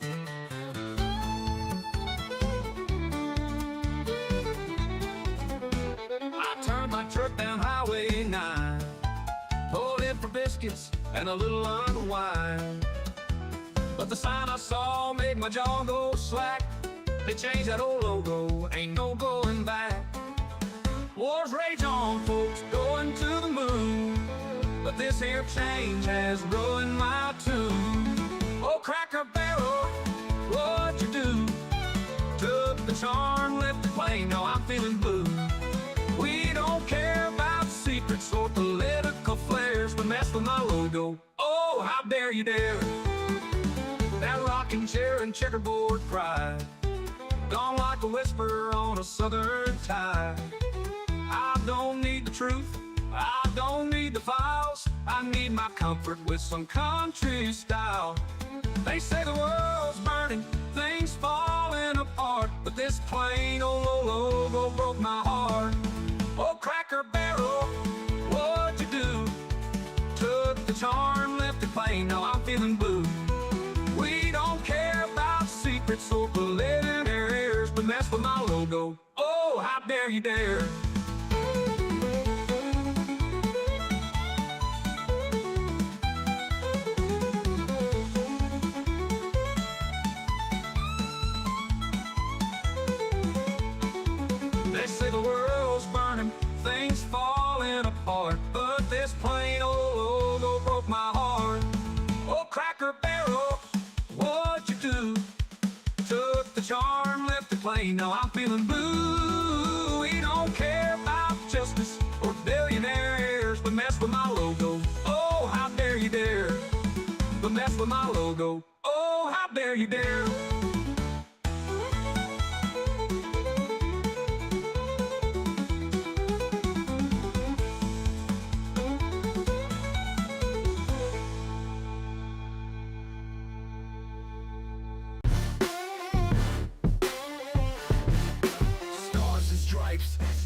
I turned my truck down Highway 9, pulled in for biscuits and a little unwind. But the sign I saw made my jaw go slack. They changed that old logo, ain't no going back. Wars rage on, folks, going to the moon, but this here change has ruined my tune. Oh, Cracker Barrel, what'd you do? Took the charm, left the plane, now I'm feeling blue. We don't care about secrets or political flares, but mess with my logo. Oh, how dare you dare! That rocking chair and checkerboard pride, gone like a whisper on a southern tide. I don't need the truth, I don't need the files, I need my comfort with some country style. They say the world's burning, things falling apart, but this plain old logo broke my heart. Oh, Cracker Barrel, what'd you do? Took the charm, left it plain, now I'm feeling blue. We don't care about secrets or political errors, but mess with my logo. Oh, how dare you dare! They say the world's burning, things falling apart, but this plain old logo broke my heart. Oh, Cracker Barrel, what'd you do? Took the charm, left it plain, now I'm feeling blue. We don't care about justice or billionaires, but mess with my logo. Oh, how dare you dare! But mess with my logo. Oh, how dare you dare!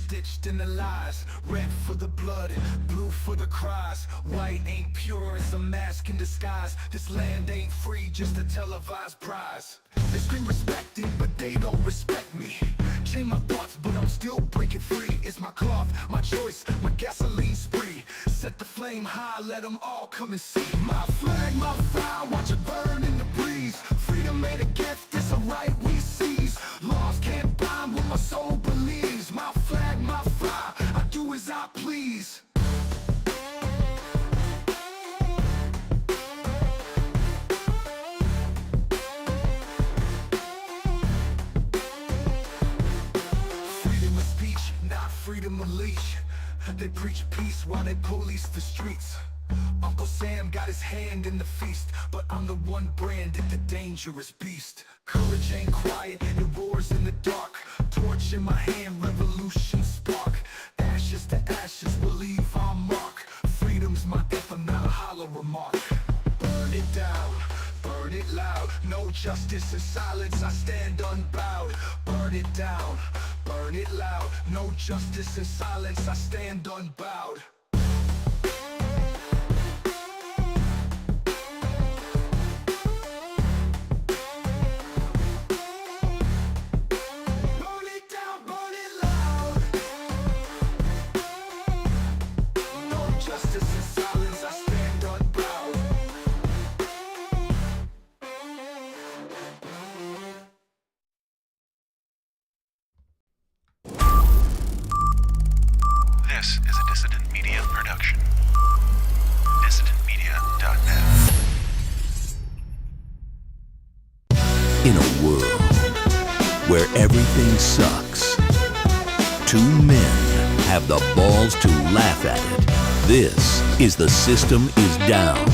Stitched in the lies, red for the blood, blue for the cries. White ain't pure, it's a mask in disguise. This land ain't free, just a televised prize. They scream respected, but they don't respect me. Chain my thoughts, but I'm still breaking free. It's my cloth, my choice, my gasoline spree. Set the flame high, let them all come and see. My flag, my fire, watch it burn in the breeze. Freedom ain't a gift, it's a right we seize. Laws can't bind what my soul believes. My flag, my fire, I do as I please. Freedom of speech, not freedom of leash. They preach peace while they police the streets. Uncle Sam got his hand in the feast, but I'm the one branded the dangerous beast. Courage ain't quiet, it roars in the dark. Torch in my hand, revolution spark. Ashes to ashes, will leave our mark. Freedom's my anthem, not a hollow remark. Burn it down, burn it loud. No justice in silence, I stand unbowed. Burn it down, burn it loud. No justice in silence, I stand unbowed. This is a Dissident Media production. DissidentMedia.net. In a world where everything sucks, two men have the balls to laugh at it. This is The System Is Down. Hey,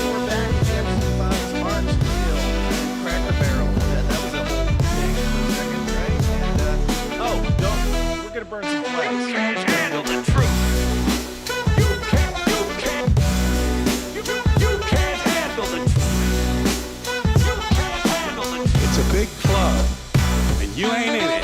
we're back again with Smotz Dave Cracker Barrel. That was a whole thing for a second, right? And, don't, we're gonna burn some flags. Can't handle the truth. You can't handle the truth. You can't handle the truth. It's a big club, and you ain't in it.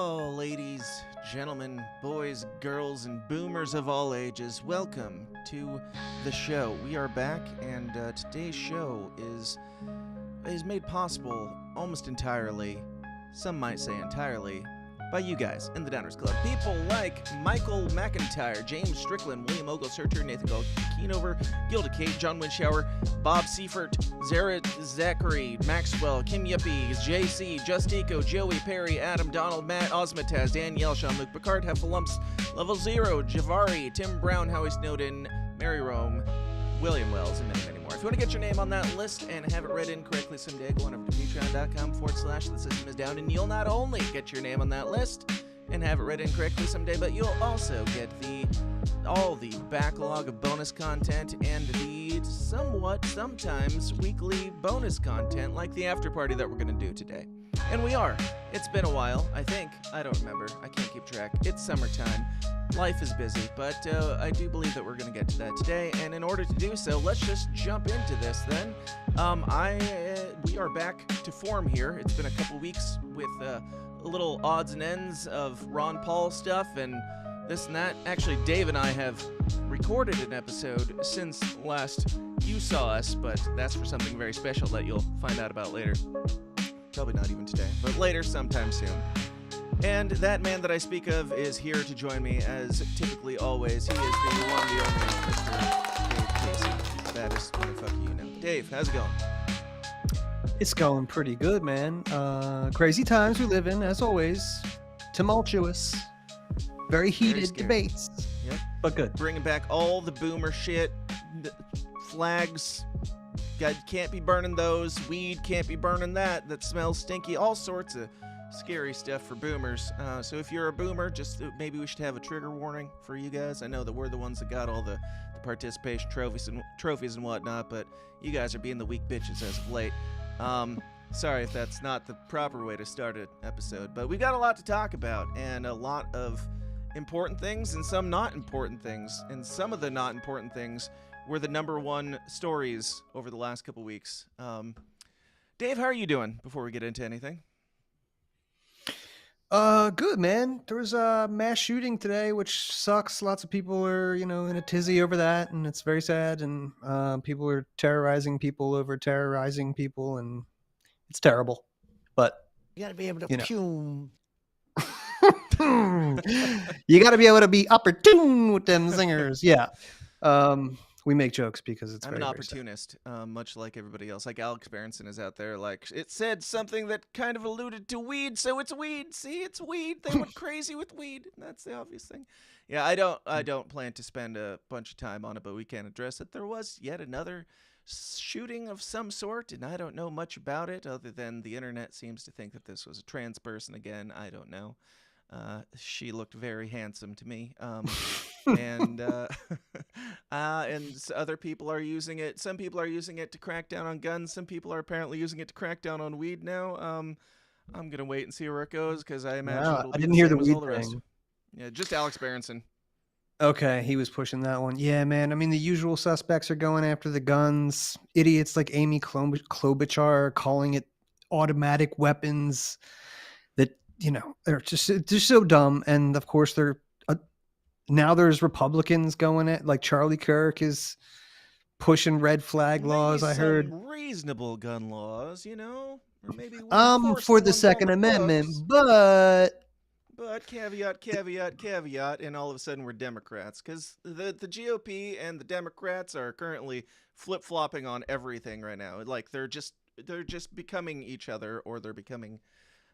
Well, ladies, gentlemen, boys, girls, and boomers of all ages, welcome to the show. We are back, and today's show is made possible almost entirely, some might say entirely, by you guys in the Downers Club. People like Michael McIntyre, James Strickland, William Ogle-Surter, Nathan Keenover, Gilda Kate, John Winshower, Bob Seifert, Zara Zachary, Maxwell, Kim Yuppies, JC, Justico, Joey Perry, Adam Donald, Matt Osmataz, Danielle, Sean Luke Picard, Heffalumps, Level Zero, Javari, Tim Brown, Howie Snowden, Mary Rome, William Wells, and many, many more. If you want to get your name on that list and have it read in correctly someday, go on over to patreon.com/The System Is Down, and you'll not only get your name on that list and have it read in correctly someday, but you'll also get all the backlog of bonus content and the sometimes weekly bonus content like the after party that we're going to do today. And we are. It's been a while, I think. I don't remember. I can't keep track. It's summertime. Life is busy, but I do believe that we're going to get to that today. And in order to do so, let's just jump into this then. We are back to form here. It's been a couple weeks with a little odds and ends of Ron Paul stuff and this and that. Actually, Dave and I have recorded an episode since last you saw us, but that's for something very special that you'll find out about later. Probably not even today, but later sometime soon. And that man that I speak of is here to join me, as typically always. He is the one, the only Mr. Dave Casey. Baddest motherfucker you know. Dave, how's it going? It's going pretty good, man. Crazy times we live in, as always. Tumultuous. Very heated debates. Yep. But good. Bringing back all the boomer shit. Flags. God, can't be burning those. Weed, can't be burning that. That smells stinky. All sorts of scary stuff for boomers. So if you're a boomer, just maybe we should have a trigger warning for you guys. I know that we're the ones that got all the participation trophies and whatnot, but you guys are being the weak bitches as of late. Sorry if that's not the proper way to start an episode, but we got a lot to talk about, and a lot of important things and some not important things, and some of the not important things were the number one stories over the last couple weeks. Dave, how are you doing before we get into anything? Good, man. There was a mass shooting today, which sucks. Lots of people are, in a tizzy over that, and it's very sad. And people are terrorizing people over terrorizing people, and it's terrible. But You gotta be able to fume. you got to be able to be opportune with them zingers. Yeah. We make jokes because it's I'm very, an very sad. opportunist, much like everybody else. Like Alex Berenson is out there, like, it said something that kind of alluded to weed, so it's weed. See, it's weed. They went crazy with weed. That's the obvious thing. Yeah, I don't plan to spend a bunch of time on it, but we can address it. There was yet another shooting of some sort, and I don't know much about it, other than the internet seems to think that this was a trans person again. I don't know. She looked very handsome to me. And other people are using it. Some people are using it to crack down on guns. Some people are apparently using it to crack down on weed now. I'm gonna wait and see where it goes, because I imagine Wow, it'll I be didn't the hear same the as all weed the rest. thing. Yeah, just Alex Berenson. Okay, he was pushing that one. Yeah, man. I mean, the usual suspects are going after the guns. Idiots like Amy Klobuchar are calling it automatic weapons. That they're just so dumb. And of course, they're now there's Republicans going at, like, Charlie Kirk is pushing red flag laws. Maybe I heard some reasonable gun laws, or maybe we I'm enforce for the the ones on Second the Amendment, books. but But and all of a sudden we're Democrats, because the GOP and the Democrats are currently flip-flopping on everything right now. Like, they're just becoming each other, or they're becoming,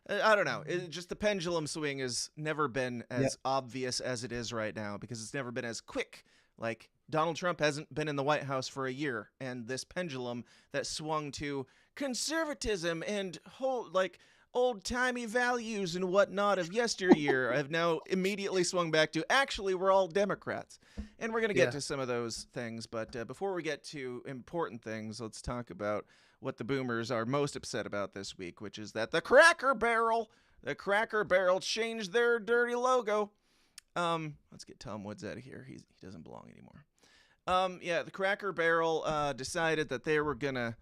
I don't know. Just the pendulum swing has never been as obvious as it is right now, because it's never been as quick. Like, Donald Trump hasn't been in the White House for a year, and this pendulum that swung to conservatism and old-timey values and whatnot of yesteryear have now immediately swung back to, actually, we're all Democrats. And we're going to get to some of those things, but before we get to important things, let's talk about what the boomers are most upset about this week, which is that the Cracker Barrel changed their dirty logo. Let's get Tom Woods out of here. He doesn't belong anymore. The Cracker Barrel decided that they were gonna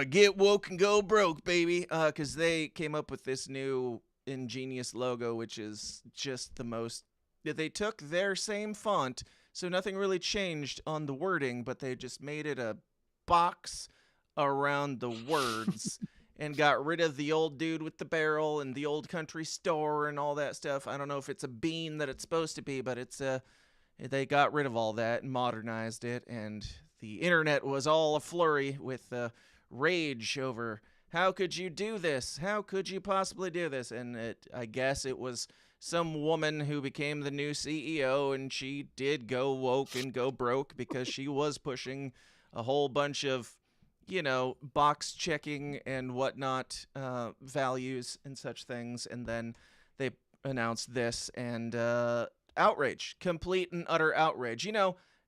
get woke and go broke, baby, because they came up with this new ingenious logo, which is just the most. They took their same font, so nothing really changed on the wording, but they just made it a box around the words and got rid of the old dude with the barrel and the old country store and all that stuff. I don't know if it's a bean that it's supposed to be, but they got rid of all that and modernized it, and the internet was all aflurry with rage over, how could you do this? How could you possibly do this? And I guess it was some woman who became the new CEO, and she did go woke and go broke because she was pushing a whole bunch of, box checking and whatnot values and such things. And then they announced this, and outrage, complete and utter outrage.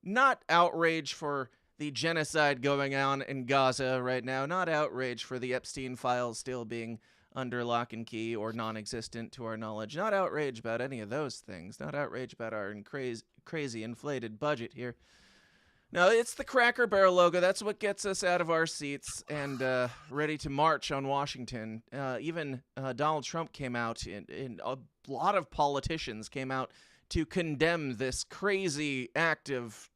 Not outrage for the genocide going on in Gaza right now, not outrage for the Epstein files still being under lock and key or non-existent to our knowledge, not outrage about any of those things, not outrage about our crazy inflated budget here. No, it's the Cracker Barrel logo. That's what gets us out of our seats and ready to march on Washington. Even Donald Trump came out, and a lot of politicians came out to condemn this crazy act of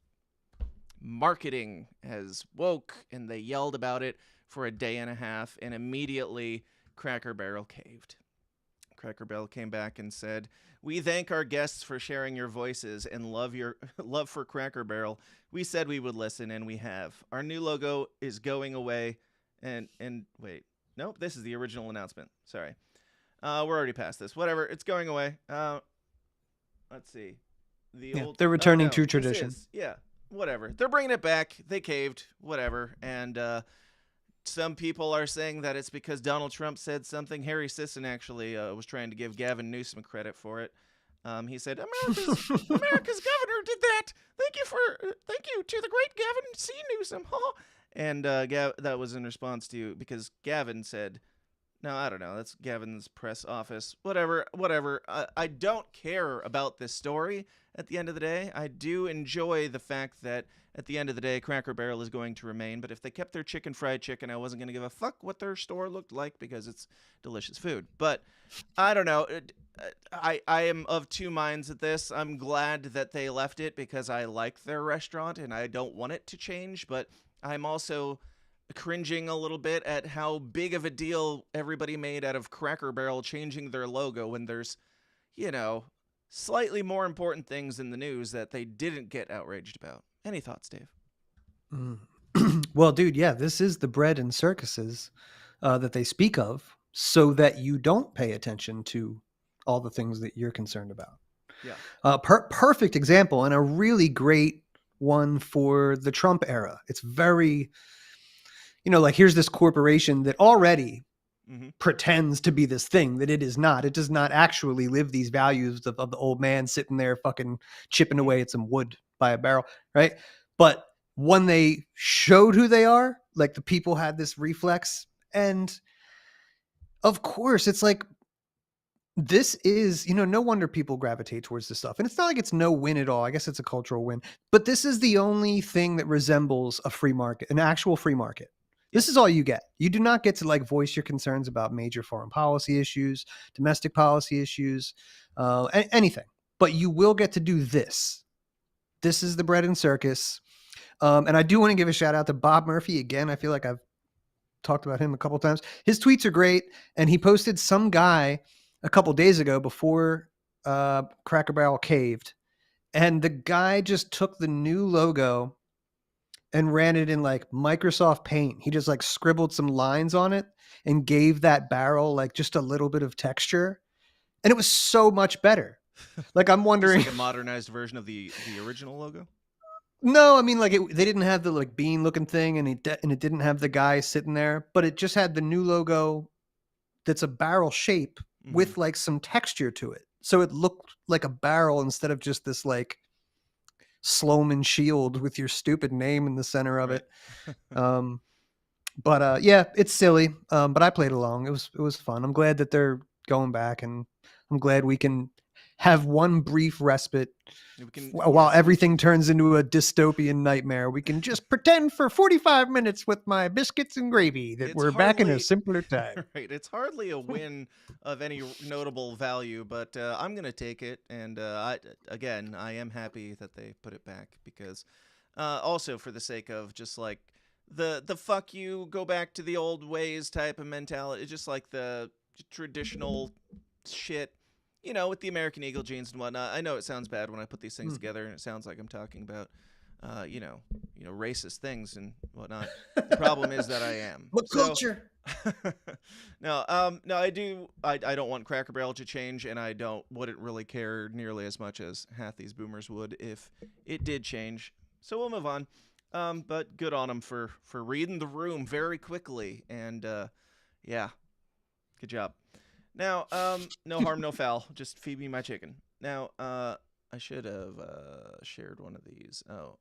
marketing as woke, and they yelled about it for a day and a half, and immediately Cracker Barrel caved. Cracker Barrel came back and said, "We thank our guests for sharing your voices and love for Cracker Barrel. We said we would listen, and we have. Our new logo is going away." And wait, nope, this is the original announcement. Sorry, we're already past this. Whatever, it's going away. Let's see. They're returning to tradition. Whatever. They're bringing it back. They caved. Whatever. And some people are saying that it's because Donald Trump said something. Harry Sisson actually was trying to give Gavin Newsom credit for it. He said, America's governor did that. Thank you to the great Gavin C. Newsom. Huh? And that was in response to, because Gavin said, no, I don't know. That's Gavin's press office. Whatever. I don't care about this story at the end of the day. I do enjoy the fact that at the end of the day, Cracker Barrel is going to remain. But if they kept their fried chicken, I wasn't going to give a fuck what their store looked like because it's delicious food. But I don't know. I am of two minds at this. I'm glad that they left it because I like their restaurant and I don't want it to change. But I'm also cringing a little bit at how big of a deal everybody made out of Cracker Barrel changing their logo when there's, slightly more important things in the news that they didn't get outraged about. Any thoughts, Dave? Well, dude, yeah, this is the bread and circuses that they speak of so that you don't pay attention to all the things that you're concerned about. Yeah. Perfect example and a really great one for the Trump era. It's very, like here's this corporation that already pretends to be this thing that it is not. It does not actually live these values of the old man sitting there fucking chipping away at some wood by a barrel, right? But when they showed who they are, like the people had this reflex. And of course, it's like, this is, no wonder people gravitate towards this stuff. And it's not like it's no win at all. I guess it's a cultural win. But this is the only thing that resembles a free market, an actual free market. This is all you get. You do not get to voice your concerns about major foreign policy issues, domestic policy issues, anything. But you will get to do this. This is the bread and circus. And I do want to give a shout out to Bob Murphy again. I feel like I've talked about him a couple times. His tweets are great. And he posted some guy a couple days ago before Cracker Barrel caved. And the guy just took the new logo and ran it in Microsoft Paint. He just scribbled some lines on it and gave that barrel just a little bit of texture. And it was so much better. I'm wondering. Just a modernized version of the original logo? No, I mean they didn't have the bean looking thing and it didn't have the guy sitting there, but it just had the new logo that's a barrel shape with some texture to it. So it looked like a barrel instead of just this Sloman shield with your stupid name in the center of it. But yeah, it's silly. But I played along. It was fun. I'm glad that they're going back, and I'm glad we can have one brief respite We can, while yes, everything turns into a dystopian nightmare. We can just pretend for 45 minutes with my biscuits and gravy that It's we're back in a hardly- simpler time. right. It's hardly a win of any notable value, but I'm gonna take it. And I am happy that they put it back because, also for the sake of just like the fuck you, go back to the old ways type of mentality, just like the traditional shit, with the American Eagle jeans and whatnot. I know it sounds bad when I put these things together, and it sounds like I'm talking about, racist things and whatnot. The problem is that I am. What culture? No, I do. I don't want Cracker Barrel to change, and I wouldn't really care nearly as much as half these boomers would if it did change. So we'll move on. But good on them for reading the room very quickly, and yeah, good job. Now, no harm, no foul. Just feed me my chicken. Now, I should have shared one of these. Oh,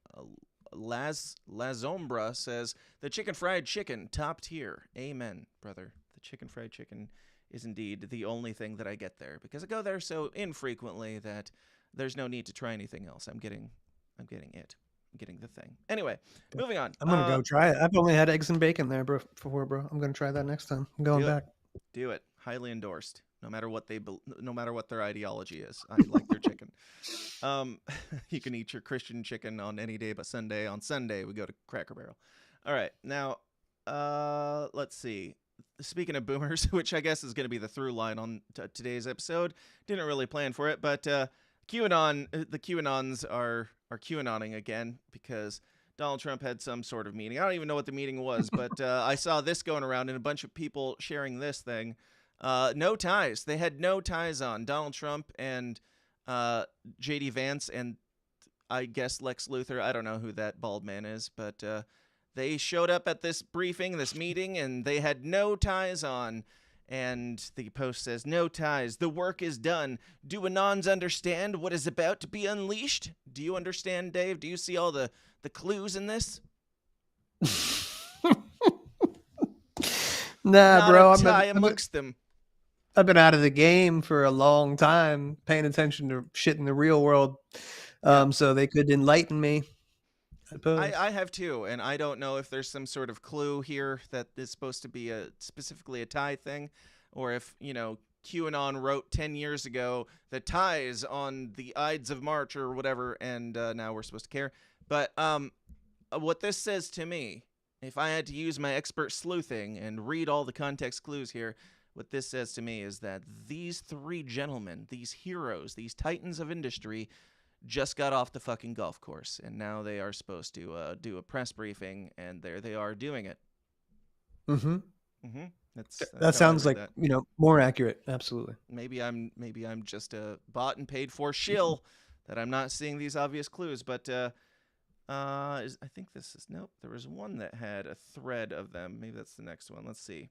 Lazombra says, the chicken fried chicken, top tier. Amen, brother. The chicken fried chicken is indeed the only thing that I get there, because I go there so infrequently that there's no need to try anything else. I'm getting it. I'm getting the thing. Anyway, moving on. I'm going to go try it. I've only had eggs and bacon there before, bro. I'm going to try that next time. I'm going back. Do it. Highly endorsed. No matter what no matter what their ideology is, I like their chicken. You can eat your Christian chicken on any day but Sunday. On Sunday, we go to Cracker Barrel. All right, now let's see. Speaking of boomers, which I guess is going to be the through line on today's episode, didn't really plan for it, but QAnon, the QAnons are QAnoning again because Donald Trump had some sort of meeting. I don't even know what the meeting was, but I saw this going around and a bunch of people sharing this thing. No ties. They had no ties on. Donald Trump and J.D. Vance and I guess Lex Luthor. I don't know who that bald man is, but they showed up at this briefing, this meeting, and they had no ties on. And the post says, no ties. The work is done. Do Anons understand what is about to be unleashed? Do you understand, Dave? Do you see all the clues in this? Nah, bro. Amongst them. I've been out of the game for a long time, paying attention to shit in the real world. So they could enlighten me. I have too, and I don't know if there's some sort of clue here that is supposed to be specifically a tie thing, or if, QAnon wrote 10 years ago the ties on the Ides of March or whatever, and now we're supposed to care. But what this says to me, if I had to use my expert sleuthing and read all the context clues here, what this says to me is that these three gentlemen, these heroes, these titans of industry, just got off the fucking golf course, and now they are supposed to do a press briefing, and there they are doing it. Mm-hmm. Mm-hmm. That sounds like that. More accurate. Absolutely. Maybe I'm just a bought and paid for shill that I'm not seeing these obvious clues, but I think this is nope. There was one that had a thread of them. Maybe that's the next one. Let's see.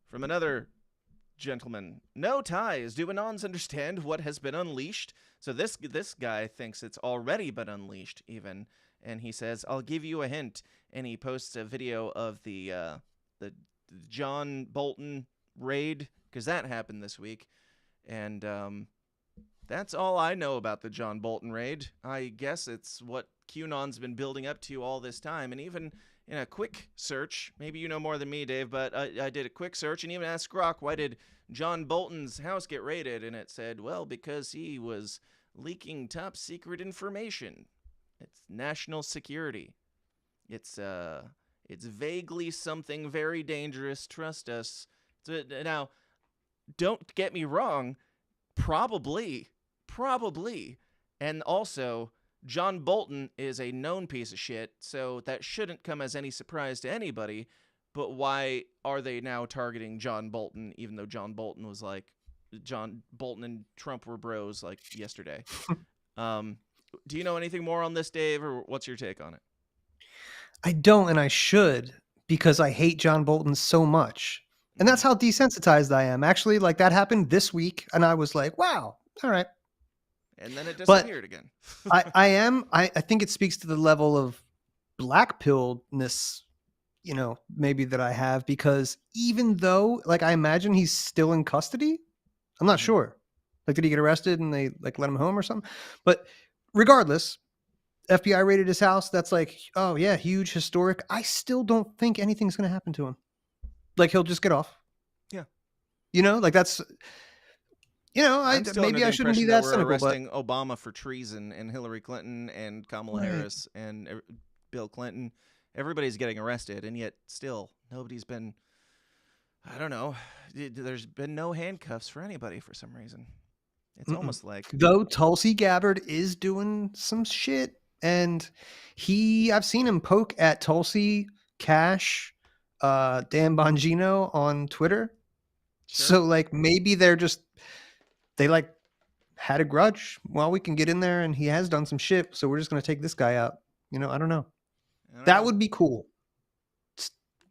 From another gentleman, no ties. Do Anons understand what has been unleashed? So this guy thinks it's already been unleashed, even, and he says, "I'll give you a hint." And he posts a video of the John Bolton raid, because that happened this week, and that's all I know about the John Bolton raid. I guess it's what QAnon's been building up to all this time, and even in a quick search, maybe you know more than me, Dave, but I did a quick search and even asked Grok, why did John Bolton's house get raided? And it said, well, because he was leaking top secret information. It's national security. It's vaguely something very dangerous. Trust us. Now, don't get me wrong. Probably. And also, John Bolton is a known piece of shit, so that shouldn't come as any surprise to anybody. But why are they now targeting John Bolton, even though John Bolton was like, John Bolton and Trump were bros like yesterday? Do you know anything more on this, Dave, or what's your take on it? I don't, and I should, because I hate John Bolton so much. And that's how desensitized I am. Actually, like that happened this week, and I was like, wow, all right. And then it disappeared again. I think it speaks to the level of black-pilledness, maybe that I have, because even though, like, I imagine he's still in custody, I'm not sure. Like, did he get arrested and they like let him home or something? But regardless, FBI raided his house. That's like, oh yeah, huge, historic. I still don't think anything's going to happen to him. Like, he'll just get off. Yeah. You know, like that's, you know, I'm still maybe under I the shouldn't be impression that we're cynical, but arresting Obama for treason and Hillary Clinton and Kamala Right. Harris and Bill Clinton. Everybody's getting arrested, and yet still nobody's been. I don't know. There's been no handcuffs for anybody for some reason. It's almost like though Tulsi Gabbard is doing some shit, and I've seen him poke at Tulsi, Cash, Dan Bongino on Twitter. Sure. So like maybe they like had a grudge. Well, we can get in there, and he has done some shit, so we're just gonna take this guy out. You know, I don't know. That would be cool.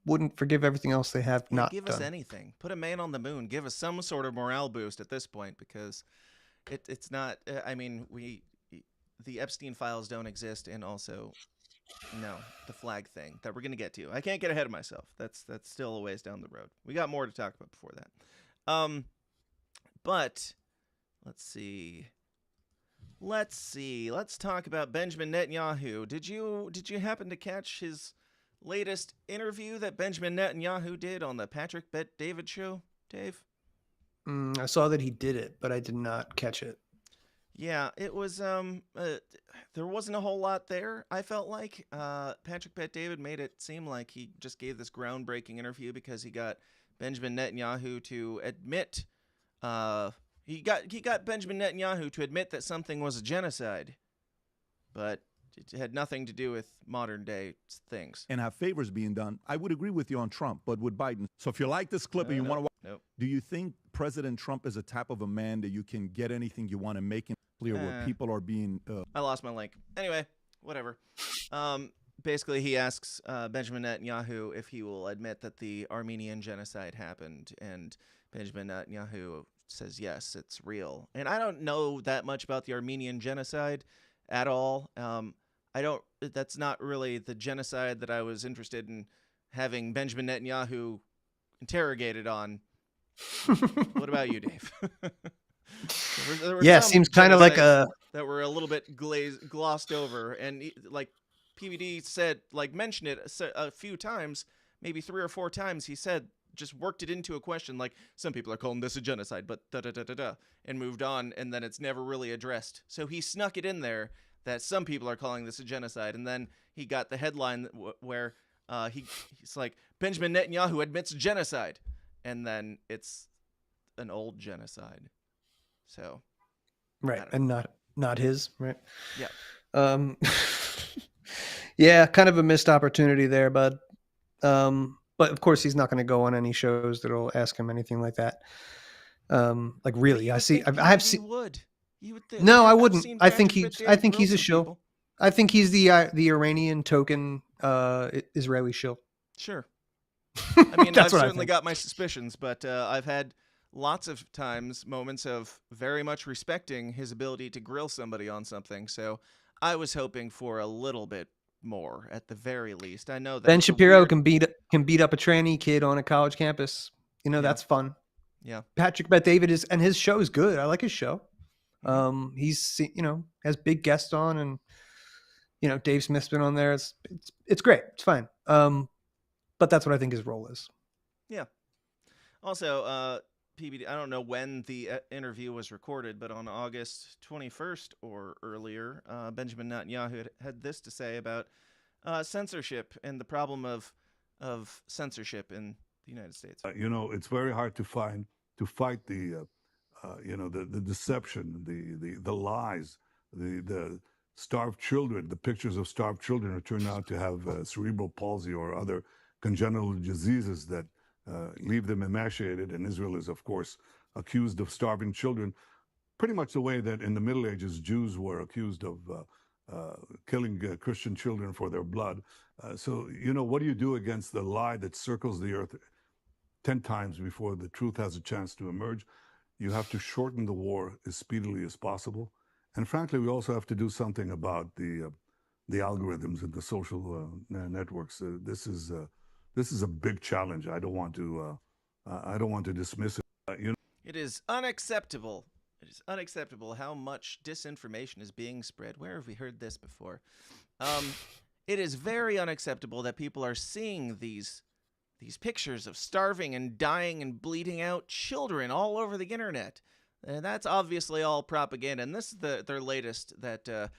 Wouldn't forgive everything else they have not give done. us anything. Put a man on the moon. Give us some sort of morale boost at this point, because it's not. I mean, the Epstein files don't exist, and also the flag thing that we're gonna get to. I can't get ahead of myself. That's still a ways down the road. We got more to talk about before that. But let's see. Let's talk about Benjamin Netanyahu. Did you happen to catch his latest interview that Benjamin Netanyahu did on the Patrick Bet David show, Dave? I saw that he did it, but I did not catch it. Yeah, it was there wasn't a whole lot there, I felt like. Patrick Bet David made it seem like he just gave this groundbreaking interview because he got Benjamin Netanyahu to admit he got Benjamin Netanyahu to admit that something was a genocide. But it had nothing to do with modern day things. And have favors being done. I would agree with you on Trump, but with Biden. So if you like this clip and you want to watch, do you think President Trump is a type of a man that you can get anything you want to make him clear where people are being... I lost my link. Anyway, whatever. Basically, he asks Benjamin Netanyahu if he will admit that the Armenian genocide happened, and Benjamin Netanyahu says, yes, it's real. And I don't know that much about the Armenian genocide at all. That's not really the genocide that I was interested in having Benjamin Netanyahu interrogated on. What about you, Dave? there were Yeah, some seems kind of like genocides that were a little bit glossed over, and like PVD said, like mentioned it a few times, maybe 3 or 4 times. He said, just worked it into a question, like some people are calling this a genocide, but and moved on, and then it's never really addressed. So he snuck it in there that some people are calling this a genocide, and then he got the headline where he's like, Benjamin Netanyahu admits genocide, and then it's an old genocide. So right, and not his, right? Yeah. Yeah, kind of a missed opportunity there, bud. But of course, he's not going to go on any shows that'll ask him anything like that. Like really, I have seen. Would. You would think. No, I wouldn't. I think he's a shill. People. I think he's the Iranian token Israeli shill. Sure. I mean, I've certainly think. got my suspicions, but I've had lots of moments of very much respecting his ability to grill somebody on something. So I was hoping for a little bit more, at the very least. I know that Ben Shapiro can beat up a tranny kid on a college campus. You know, that's fun. Yeah. Patrick Bet David and his show is good. I like his show. He's has big guests on, and Dave Smith's been on there. It's great. It's fine. But that's what I think his role is. Yeah. Also, PBD, I don't know when the interview was recorded, but on August 21st or earlier, Benjamin Netanyahu had this to say about censorship and the problem of censorship in the United States. It's very hard to fight the deception, the lies, the starved children, the pictures of starved children who turn out to have cerebral palsy or other congenital diseases that leave them emaciated. And Israel is, of course, accused of starving children, pretty much the way that in the Middle Ages Jews were accused of killing Christian children for their blood. So what do you do against the lie that circles the earth 10 times before the truth has a chance to emerge? You have to shorten the war as speedily as possible. And frankly, we also have to do something about the algorithms and the social networks. This is a big challenge. I don't want to dismiss it. It is unacceptable It's unacceptable how much disinformation is being spread. Where have we heard this before? It is very unacceptable that people are seeing these pictures of starving and dying and bleeding out children all over the internet. And that's obviously all propaganda. And this is their latest, that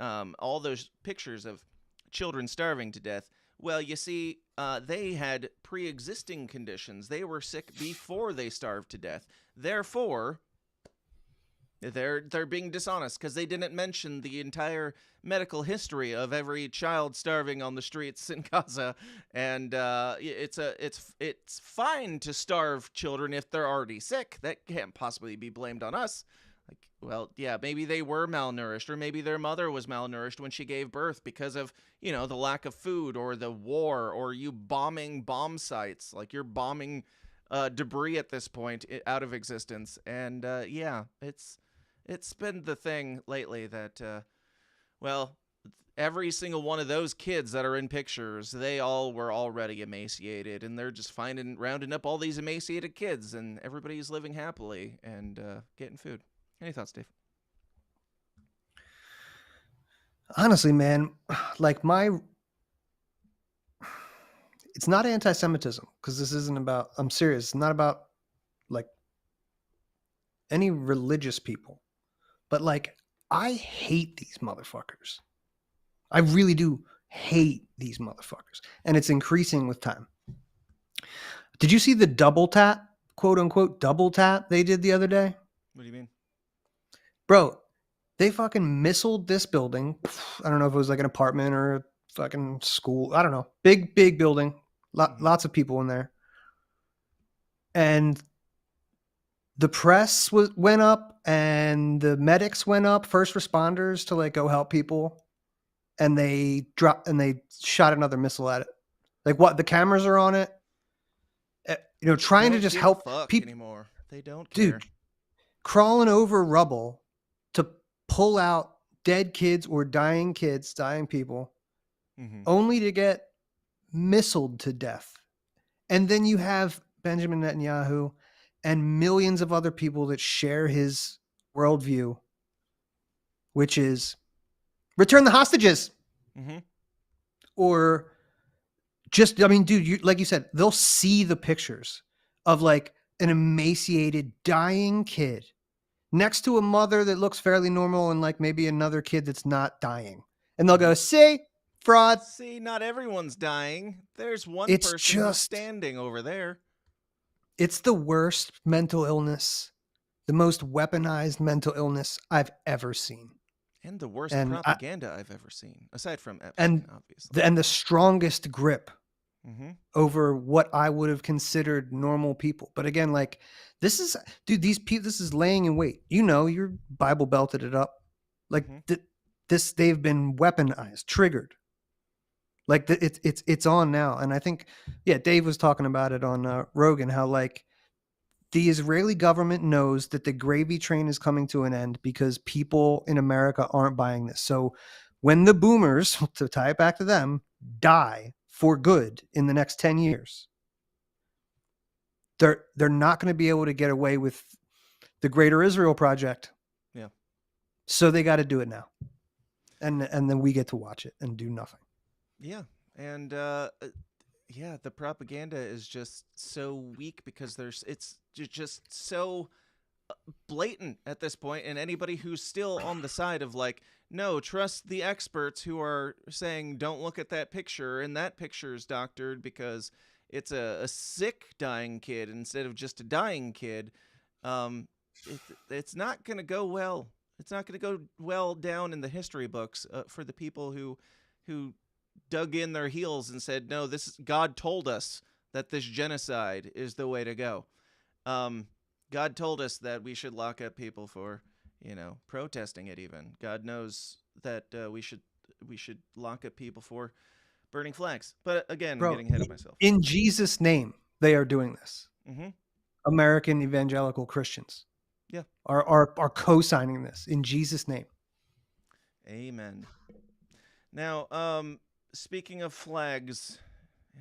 all those pictures of children starving to death. Well, you see, they had pre-existing conditions. They were sick before they starved to death. Therefore, they're being dishonest because they didn't mention the entire medical history of every child starving on the streets in Gaza. And it's fine to starve children if they're already sick. That can't possibly be blamed on us. Like, well, yeah, maybe they were malnourished, or maybe their mother was malnourished when she gave birth because of, the lack of food or the war, or you bombing bomb sites. Like, you're bombing debris at this point out of existence. And yeah, it's been the thing lately that, every single one of those kids that are in pictures, they all were already emaciated, and they're just rounding up all these emaciated kids, and everybody's living happily and getting food. Any thoughts, Dave? Honestly, man, like it's not anti-Semitism, because this isn't about, I'm serious, it's not about like any religious people, but like, I hate these motherfuckers. I really do hate these motherfuckers. And it's increasing with time. Did you see the double tap, quote unquote, double tap they did the other day? What do you mean? Bro, they fucking missiled this building. I don't know if it was like an apartment or a fucking school. I don't know. Big building. Lots of people in there. And the press went up, and the medics went up, first responders, to like go help people. And they shot another missile at it. Like, what? The cameras are on it. Trying to just help people anymore. They don't care. Dude, crawling over rubble to pull out dead kids or dying people, only to get missiled to death. And then you have Benjamin Netanyahu and millions of other people that share his worldview, which is return the hostages. Or just, dude, like you said, they'll see the pictures of like an emaciated, dying kid next to a mother that looks fairly normal, and like maybe another kid that's not dying. And they'll go, see, fraud. See, not everyone's dying. There's one It's person who's just standing over there. It's the worst mental illness, the most weaponized mental illness I've ever seen. And the worst propaganda I've ever seen, aside from Epstein, and obviously. And the strongest grip over what I would have considered normal people. But again, like, this is, dude, these people, this is laying in wait. Your Bible belted it up. Like, they've been weaponized, triggered. Like, it's on now. And I think, Dave was talking about it on Rogan, how like the Israeli government knows that the gravy train is coming to an end because people in America aren't buying this. So when the boomers, to tie it back to them, die for good in the next 10 years, they're not going to be able to get away with the Greater Israel Project. Yeah. So they got to do it now. And then we get to watch it and do nothing. Yeah. And the propaganda is just so weak because it's just so blatant at this point, and anybody who's still on the side of like, no, trust the experts who are saying don't look at that picture, and that picture is doctored because it's a sick dying kid instead of just a dying kid, it's not going to go well. It's not going to go well down in the history books for the people who dug in their heels and said, no, God told us that this genocide is the way to go. God told us that we should lock up people for, protesting it even. God knows that we should lock up people for burning flags. But again, I'm getting ahead of myself. In Jesus' name, they are doing this. American evangelical Christians are co-signing this in Jesus' name. Amen. Now, speaking of flags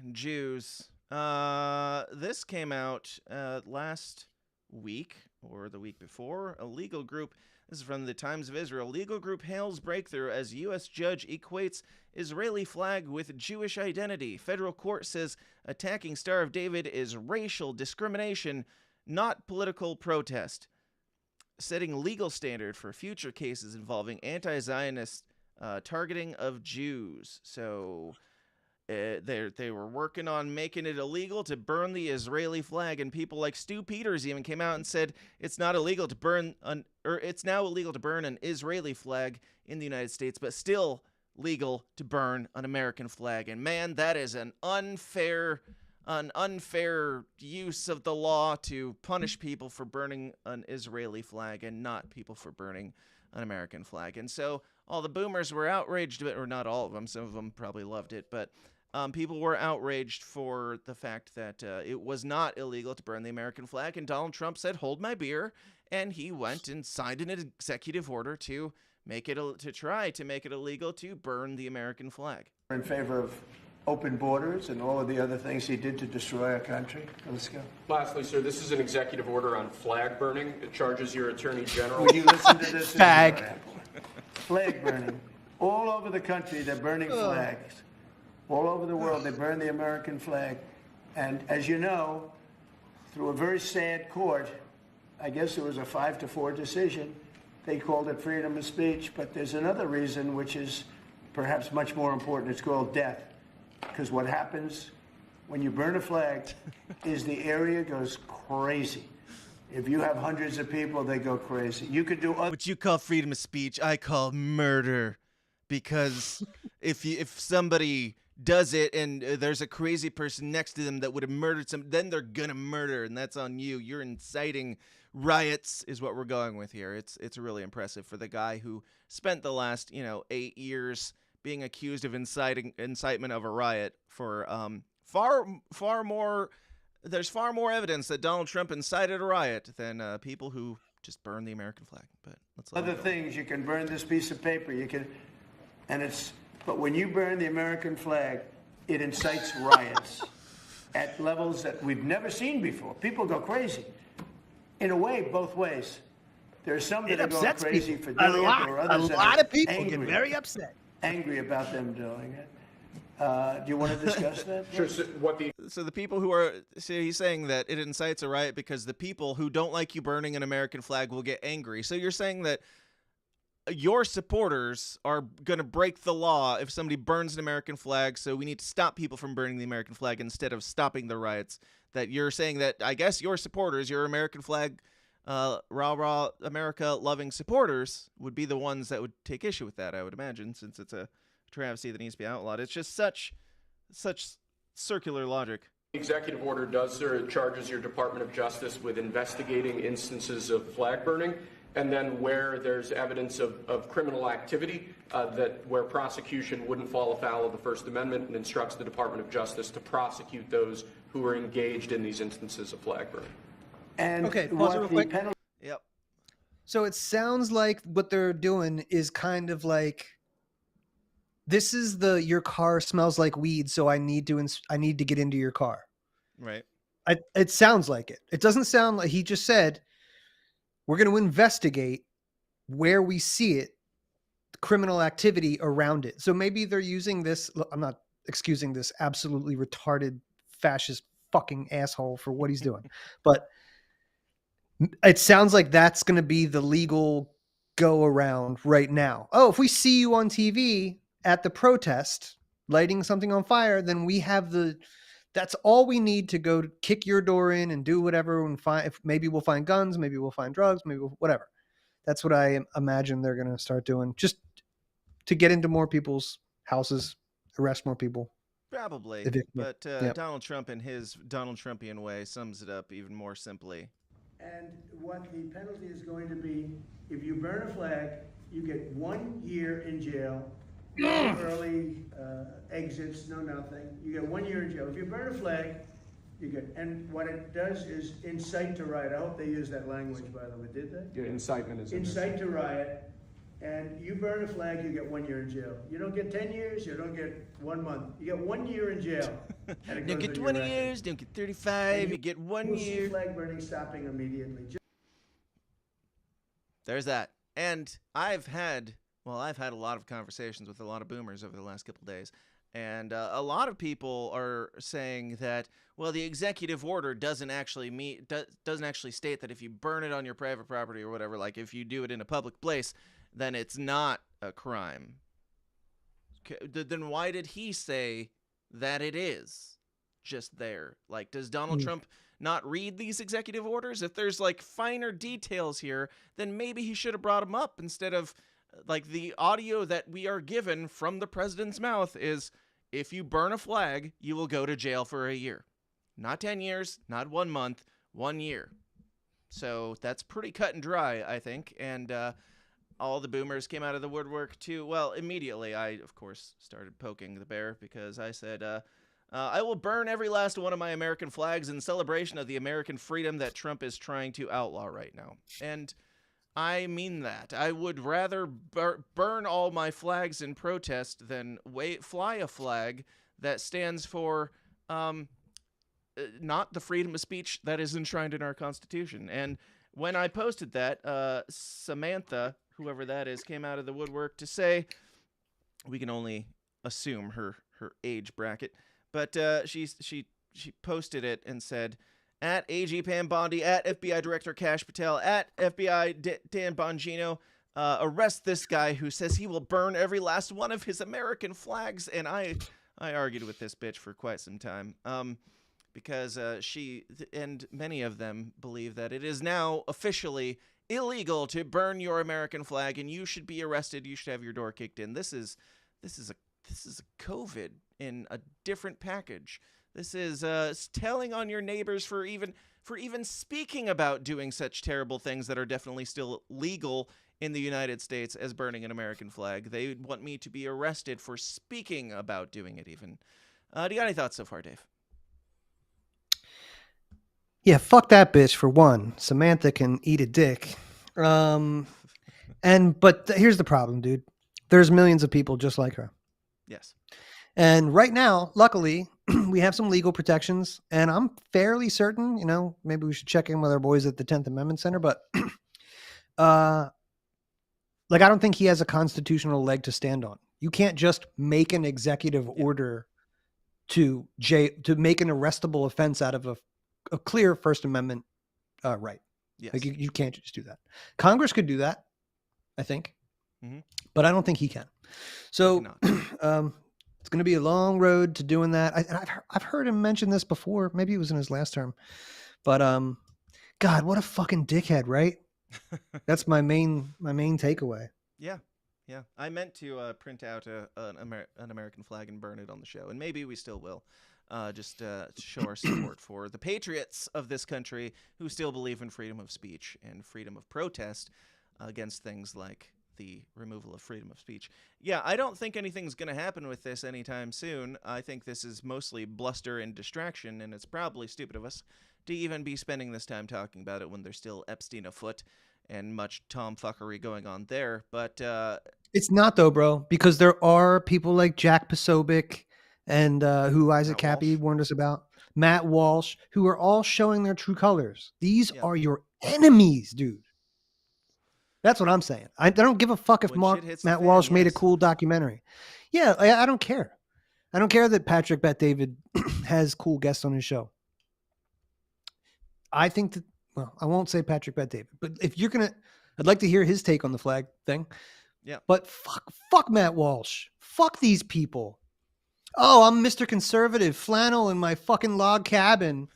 and Jews, this came out last week, or the week before, a legal group, this is from the Times of Israel, legal group hails breakthrough as U.S. judge equates Israeli flag with Jewish identity. Federal court says attacking Star of David is racial discrimination, not political protest. Setting legal standard for future cases involving anti-Zionist targeting of Jews. So they were working on making it illegal to burn the Israeli flag, and people like Stu Peters even came out and said it's not illegal to burn it's now illegal to burn an Israeli flag in the United States, but still legal to burn an American flag. And man, that is an unfair use of the law to punish people for burning an Israeli flag and not people for burning an American flag. And so all the boomers were outraged, or not all of them, some of them probably loved it, but people were outraged for the fact that it was not illegal to burn the American flag, and Donald Trump said, hold my beer, and he went and signed an executive order to make it to try to make it illegal to burn the American flag. In favor of open borders and all of the other things he did to destroy our country. Let's go. Lastly, sir, this is an executive order on flag burning. It charges your attorney general. Would you listen to this? Flag. Flag burning. All over the country, they're burning flags. All over the world, they burn the American flag. And as you know, through a very sad court, I guess it was a 5-4 decision, they called it freedom of speech. But there's another reason, which is perhaps much more important. It's called death. Because what happens when you burn a flag is the area goes crazy. If you have hundreds of people, they go crazy. You could do what you call freedom of speech, I call murder. Because if somebody does it and there's a crazy person next to them that would have murdered then they're gonna murder, and that's on you. You're inciting riots is what we're going with here. It's really impressive for the guy who spent the last 8 years being accused of incitement of a riot for far more. There's far more evidence that Donald Trump incited a riot than people who just burn the American flag. But let's other things. You can burn this piece of paper. But when you burn the American flag, it incites riots at levels that we've never seen before. People go crazy. In a way, both ways. There's some that are going crazy for doing it, or others a lot of people angry, get very upset. Angry about them doing it. Do you want to discuss that? Sure. So the people who are, he's saying that it incites a riot because the people who don't like you burning an American flag will get angry. So you're saying that your supporters are going to break the law if somebody burns an American flag, so we need to stop people from burning the American flag instead of stopping the riots. That you're saying that, I guess, your supporters, your American flag, rah-rah America-loving supporters would be the ones that would take issue with that, I would imagine, since it's a travesty that needs to be outlawed. It's just such circular logic. The executive order does, sir, it charges your Department of Justice with investigating instances of flag burning, and then where there's evidence of criminal activity, where prosecution wouldn't fall afoul of the First Amendment, and instructs the Department of Justice to prosecute those who are engaged in these instances of flag burning. And okay, pause it real quick. Yep. So it sounds like what they're doing is kind of like, this is your car smells like weed, so I need to get into your car. Right. It sounds like it. It doesn't sound like he just said, we're going to investigate where we see it, criminal activity around it. So maybe they're using this. I'm not excusing this absolutely retarded fascist fucking asshole for what he's doing, but it sounds like that's going to be the legal go around right now. Oh, if we see you on TV at the protest lighting something on fire, then we have that's all we need to go kick your door in and do whatever and find. If maybe we'll find guns, maybe we'll find drugs, maybe whatever. That's what I imagine they're going to start doing, just to get into more people's houses, arrest more people. Probably, but Donald Trump in his Donald Trumpian way sums it up even more simply. And what the penalty is going to be, if you burn a flag, you get 1 year in jail. No early exits, no nothing. You get 1 year in jail. If you burn a flag, you get, and what it does is incite to riot. I hope they use that language, by the way. Did they? Yeah, incitement is incite to riot. And you burn a flag, you get 1 year in jail. You don't get 10 years, you don't get 1 month. You get 1 year in jail. And it Don't goes get on 20 your record. years, don't get 35, you get 1 You'll see year. flag burning stopping immediately. There's that. And I've had a lot of conversations with a lot of boomers over the last couple days. And a lot of people are saying that, well, the executive order doesn't actually state that if you burn it on your private property or whatever, like if you do it in a public place, then it's not a crime. Then why did he say that it is just there? Like, does Donald Trump not read these executive orders? If there's like finer details here, then maybe he should have brought them up instead of like the audio that we are given from the president's mouth is, if you burn a flag, you will go to jail for a year. Not 10 years, not 1 month, 1 year. So that's pretty cut and dry, I think. And all the boomers came out of the woodwork too. Well, immediately I, of course, started poking the bear because I said, I will burn every last one of my American flags in celebration of the American freedom that Trump is trying to outlaw right now. And I mean that. I would rather burn all my flags in protest than fly a flag that stands for not the freedom of speech that is enshrined in our Constitution. And when I posted that, Samantha, whoever that is, came out of the woodwork to say, we can only assume her age bracket, but she posted it and said, at AG Pam Bondi, at FBI Director Kash Patel, at FBI Dan Bongino, arrest this guy who says he will burn every last one of his American flags. And I argued with this bitch for quite some time, because she and many of them believe that it is now officially illegal to burn your American flag, and you should be arrested. You should have your door kicked in. This is a COVID in a different package. This is telling on your neighbors for even speaking about doing such terrible things that are definitely still legal in the United States as burning an American flag. They want me to be arrested for speaking about doing it even. Do you got any thoughts so far, Dave? Yeah, fuck that bitch for one. Samantha can eat a dick. But here's the problem, dude. There's millions of people just like her. Yes. And right now, luckily, we have some legal protections, and I'm fairly certain, maybe we should check in with our boys at the 10th Amendment Center, but I don't think he has a constitutional leg to stand on. You can't just make an executive order to make an arrestable offense out of a clear First Amendment right. Yes. Like you can't just do that. Congress could do that, I think, but I don't think he can. So it's going to be a long road to doing that. I've heard him mention this before. Maybe it was in his last term, but God, what a fucking dickhead, right? That's my main takeaway. Yeah. I meant to print out an American flag and burn it on the show, and maybe we still will. Just to show our support for the patriots of this country who still believe in freedom of speech and freedom of protest against things like the removal of freedom of speech. Yeah, I don't think anything's going to happen with this anytime soon. I think this is mostly bluster and distraction, and it's probably stupid of us to even be spending this time talking about it when there's still Epstein afoot and much tomfuckery going on there. But it's not, though, bro, because there are people like Jack Posobiec and who Isaac Cappy warned us about, Matt Walsh, who are all showing their true colors. These are your enemies, dude. That's what I'm saying. I don't give a fuck if Matt Walsh made a cool documentary. Yeah, I don't care. I don't care that Patrick Bet-David has cool guests on his show. I think that, well, I won't say Patrick Bet-David, but if you're going to, I'd like to hear his take on the flag thing. Yeah. But fuck Matt Walsh. Fuck these people. Oh, I'm Mr. Conservative, flannel in my fucking log cabin.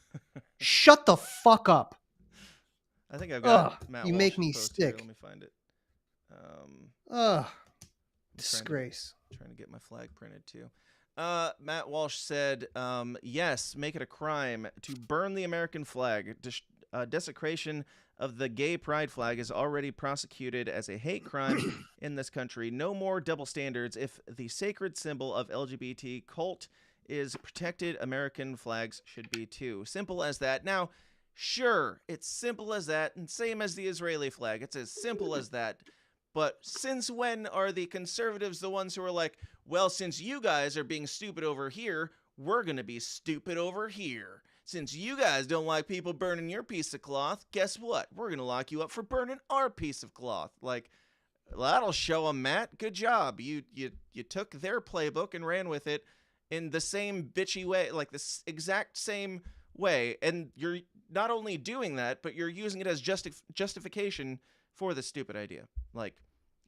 Shut the fuck up. I think I've got Matt you Walsh make me post sick. Here. Let me find it. Disgrace. Trying to get my flag printed too. Matt Walsh said, yes, make it a crime to burn the American flag. Desecration of the gay pride flag is already prosecuted as a hate crime in this country. No more double standards. If the sacred symbol of LGBT cult is protected, American flags should be too. Simple as that. Now, sure, it's simple as that, and same as the Israeli flag. It's as simple as that. But since when are the conservatives the ones who are like, well, since you guys are being stupid over here, we're going to be stupid over here. Since you guys don't like people burning your piece of cloth, guess what? We're going to lock you up for burning our piece of cloth. Like, that'll show them, Matt. Good job. You took their playbook and ran with it in the same bitchy way, like this exact same way. And you're not only doing that, but you're using it as justification for the stupid idea. Like,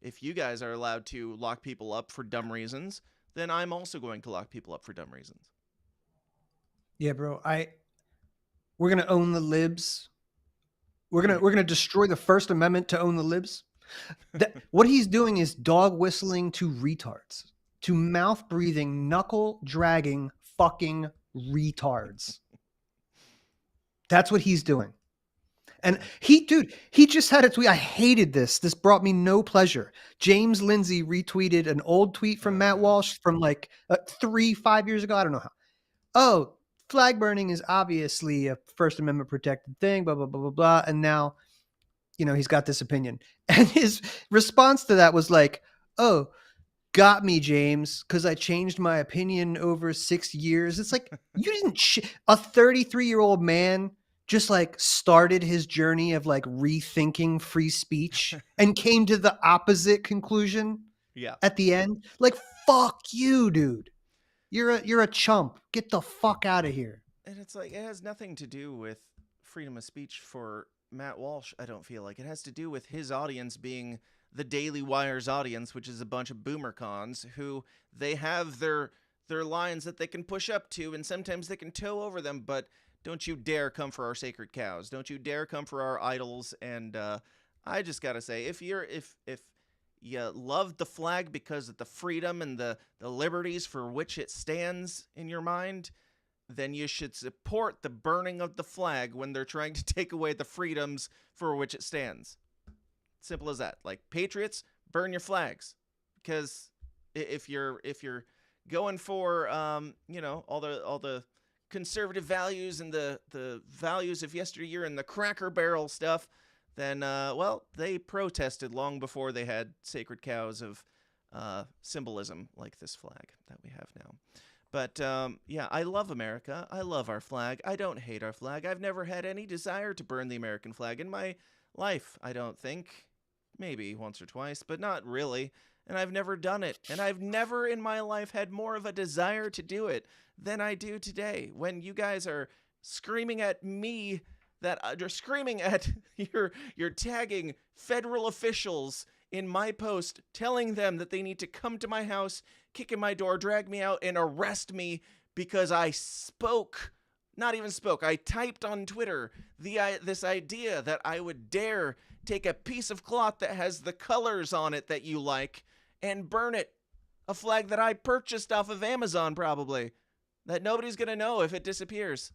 if you guys are allowed to lock people up for dumb reasons, then I'm also going to lock people up for dumb reasons. Yeah, bro. We're gonna own the libs. We're gonna destroy the First Amendment to own the libs. What he's doing is dog whistling to retards, to mouth breathing, knuckle dragging fucking retards. That's what he's doing. And he just had a tweet. I hated this. This brought me no pleasure. James Lindsay retweeted an old tweet from Matt Walsh from like 5 years ago. I don't know how. Oh, flag burning is obviously a First Amendment protected thing, blah, blah, blah, blah, blah. And now, he's got this opinion. And his response to that was like, oh, got me, James, because I changed my opinion over 6 years. It's like, you didn't, a 33-year-old man just like started his journey of like rethinking free speech and came to the opposite conclusion at the end. Like, fuck you, dude. You're a chump. Get the fuck out of here. And it's like, it has nothing to do with freedom of speech for Matt Walsh, I don't feel like. It has to do with his audience being the Daily Wire's audience, which is a bunch of boomer cons who they have their lines that they can push up to, and sometimes they can toe over them, but don't you dare come for our sacred cows. Don't you dare come for our idols. And I just got to say, if you love the flag because of the freedom and the liberties for which it stands in your mind, then you should support the burning of the flag when they're trying to take away the freedoms for which it stands. Simple as that. Like, Patriots, burn your flags. Because if you're going for all the conservative values and the values of yesteryear and the Cracker Barrel stuff, then they protested long before they had sacred cows of symbolism like this flag that we have now. But I love America. I love our flag. I don't hate our flag. I've never had any desire to burn the American flag in my life, I don't think. Maybe once or twice, but not really. And I've never done it. And I've never in my life had more of a desire to do it than I do today. When you guys are screaming at me that you're screaming at you're tagging federal officials in my post, telling them that they need to come to my house, kick in my door, drag me out, and arrest me because I I typed on Twitter this idea that I would dare take a piece of cloth that has the colors on it that you like and burn it. A flag that I purchased off of Amazon, probably, that nobody's going to know if it disappears.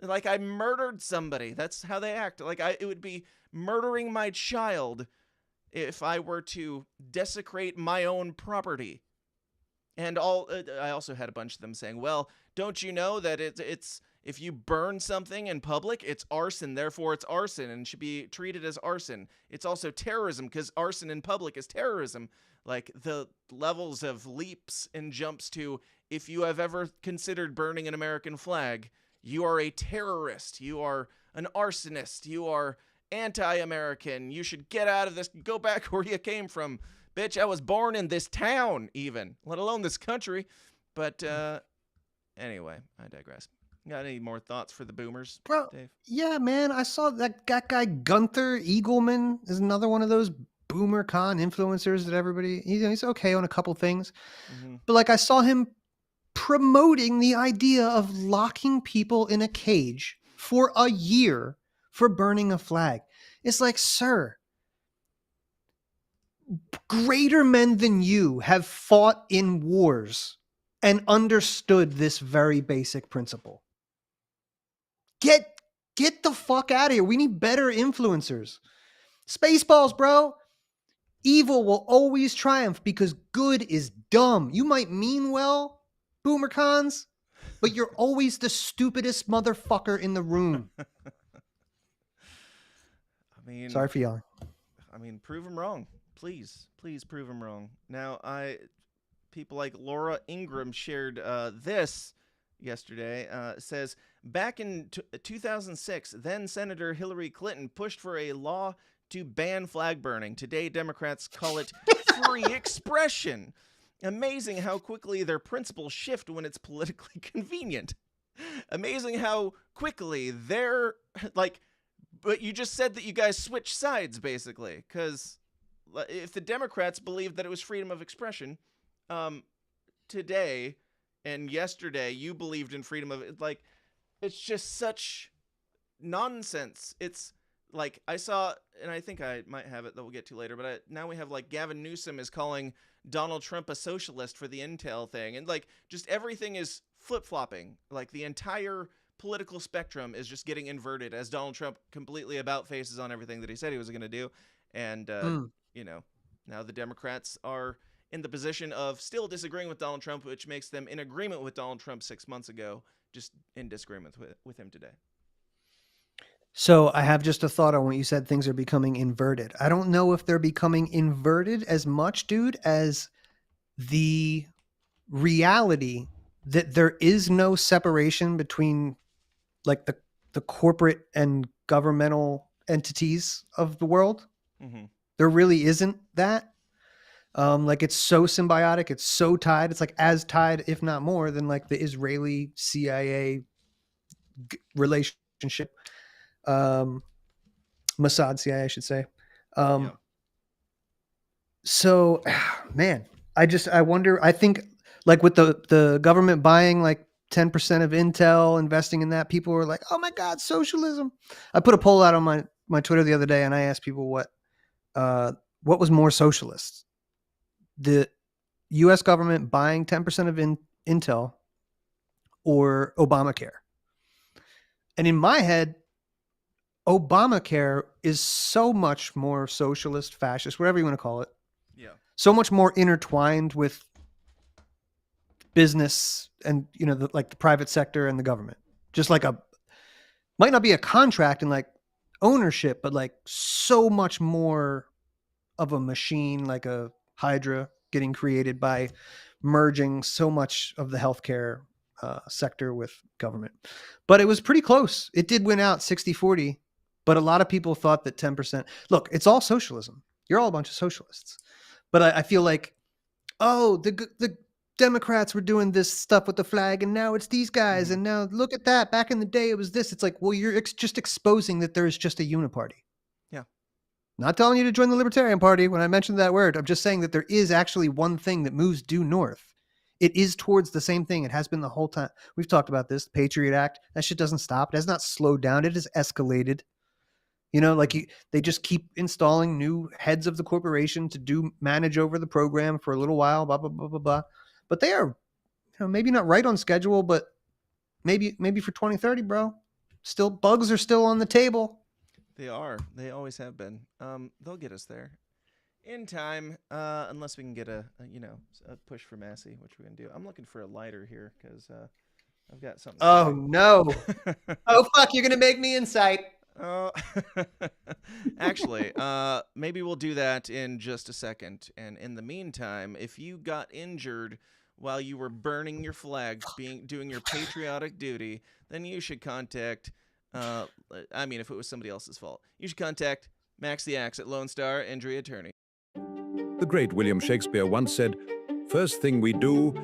Like, I murdered somebody. That's how they act. Like, it would be murdering my child if I were to desecrate my own property. And I also had a bunch of them saying, well, don't you know that it's if you burn something in public, it's arson, therefore it's arson and should be treated as arson. It's also terrorism because arson in public is terrorism. Like, the levels of leaps and jumps to, if you have ever considered burning an American flag, you are a terrorist. You are an arsonist. You are anti-American. You should get out of this. Go back where you came from. Bitch, I was born in this town even, let alone this country. But anyway, I digress. Got any more thoughts for the boomers, bro? Dave? Yeah, man. I saw that guy Gunther Eagleman is another one of those boomer con influencers that everybody, he's okay on a couple things. Mm-hmm. But like, I saw him promoting the idea of locking people in a cage for a year for burning a flag. It's like, sir, greater men than you have fought in wars and understood this very basic principle. Get the fuck out of here. We need better influencers. Spaceballs, bro. Evil will always triumph because good is dumb. You might mean well, boomer cons, but you're always the stupidest motherfucker in the room. I mean, sorry for yelling. I mean, prove them wrong. Please prove him wrong. Now, people like Laura Ingram shared this yesterday. Says, back in 2006, then Senator Hillary Clinton pushed for a law to ban flag burning. Today, Democrats call it free expression. Amazing how quickly their principles shift when it's politically convenient. Amazing how quickly they're like, but you just said that you guys switched sides, basically, because if the Democrats believed that it was freedom of expression, today and yesterday you believed in freedom of, like, it's just such nonsense. It's like, I saw, and I think I might have it that we'll get to later, but now we have, like, Gavin Newsom is calling Donald Trump a socialist for the Intel thing, and, like, just everything is flip-flopping. Like, the entire political spectrum is just getting inverted as Donald Trump completely about-faces on everything that he said he was going to do. And, you know, now the Democrats are in the position of still disagreeing with Donald Trump, which makes them in agreement with Donald Trump 6 months ago, just in disagreement with him today. So I have just a thought on what you said. Things are becoming inverted. I don't know if they're becoming inverted as much, dude, as the reality that there is no separation between, like, the corporate and governmental entities of the world. Mm-hmm. There really isn't that. Like, it's so symbiotic. It's so tied. It's like as tied, if not more, than like the Israeli CIA relationship. Mossad CIA, I should say. Yeah. So, man, I wonder, I think, like, with the government buying like 10% of Intel, investing in that, people were like, oh my God, socialism. I put a poll out on my Twitter the other day, and I asked people what was more socialist, the U.S. government buying 10% of Intel or Obamacare. And in my head, Obamacare is so much more socialist, fascist, whatever you want to call it. Yeah. So much more intertwined with business and, you know, the private sector and the government. Just like might not be a contract and like ownership, but like so much more of a machine, like a Hydra getting created by merging so much of the healthcare sector with government. But it was pretty close. It did win out 60-40. But a lot of people thought that 10%, look, it's all socialism. You're all a bunch of socialists. But I feel like, oh, the Democrats were doing this stuff with the flag, and now it's these guys, and now look at that. Back in the day, it was this. It's like, well, you're just exposing that there is just a uniparty. Yeah. Not telling you to join the Libertarian Party when I mentioned that word. I'm just saying that there is actually one thing that moves due north. It is towards the same thing. It has been the whole time. We've talked about this, the Patriot Act. That shit doesn't stop. It has not slowed down. It has escalated. You know, like they just keep installing new heads of the corporation to manage over the program for a little while, blah, blah, blah, blah, blah. But they are, you know, maybe not right on schedule, but maybe for 2030, bro. Still, bugs are still on the table. They are. They always have been. They'll get us there in time, unless we can get a push for Massey, which we're going to do. I'm looking for a lighter here because I've got something. Oh, no. Oh, fuck. You're going to make me incite. Oh, actually, maybe we'll do that in just a second. And in the meantime, if you got injured while you were burning your flag, doing your patriotic duty, then you should contact, if it was somebody else's fault, you should contact Max the Axe at Lone Star Injury Attorney. The great William Shakespeare once said, "First thing we do,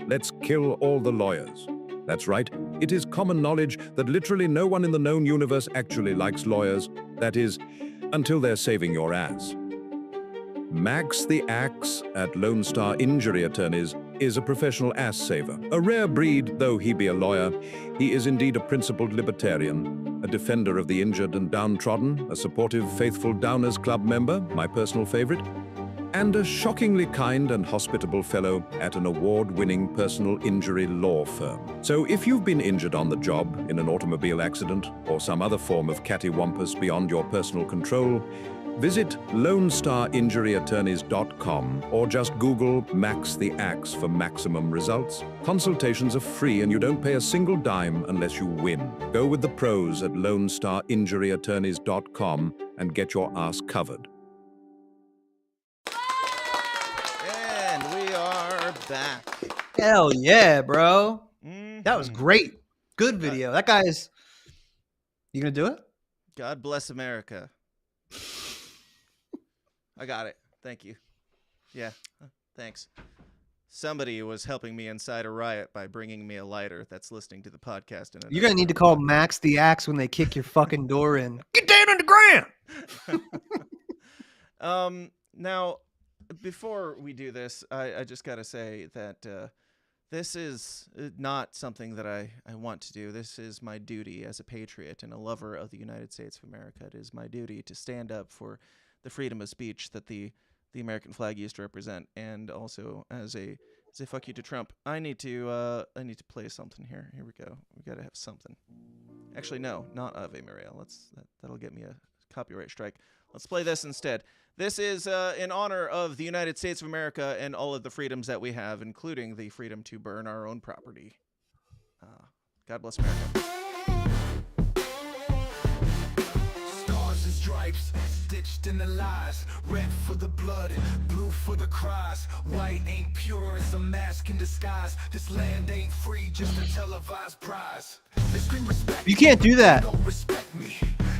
let's kill all the lawyers." That's right. It is common knowledge that literally no one in the known universe actually likes lawyers. That is, until they're saving your ass. Max the Axe at Lone Star Injury Attorneys is a professional ass saver. A rare breed, though he be a lawyer, he is indeed a principled libertarian, a defender of the injured and downtrodden, a supportive, faithful Downers Club member, my personal favorite, and a shockingly kind and hospitable fellow at an award-winning personal injury law firm. So if you've been injured on the job, in an automobile accident, or some other form of cattywampus beyond your personal control, visit LoneStarInjuryAttorneys.com or just Google Max the Axe for maximum results. Consultations are free and you don't pay a single dime unless you win. Go with the pros at LoneStarInjuryAttorneys.com and get your ass covered. back. Hell yeah, bro. That was Mhm. great. Good video. That guy's. You gonna do it? God bless America. I got it. Thank you. Yeah, thanks. Somebody was helping me incite a riot by bringing me a lighter that's listening to the podcast. You're gonna need to call Max the Axe when they kick your fucking door in. Get down on the ground. Now, before we do this, I just got to say that this is not something that I want to do. This is my duty as a patriot and a lover of the United States of America. It is my duty to stand up for the freedom of speech that the American flag used to represent, and also as a fuck you to Trump. I need to play something here. Here we go. We got to have something. Actually, no, not Ave Maria. That'll get me a copyright strike. Let's play this instead. This is in honor of the United States of America and all of the freedoms that we have, including the freedom to burn our own property. God bless America. Stars and stripes, stitched in the lies. Red for the blood, blue for the cries. White ain't pure as a mask in disguise. This land ain't free, just a televised prize. They scream respect. You can't do that. Don't respect me.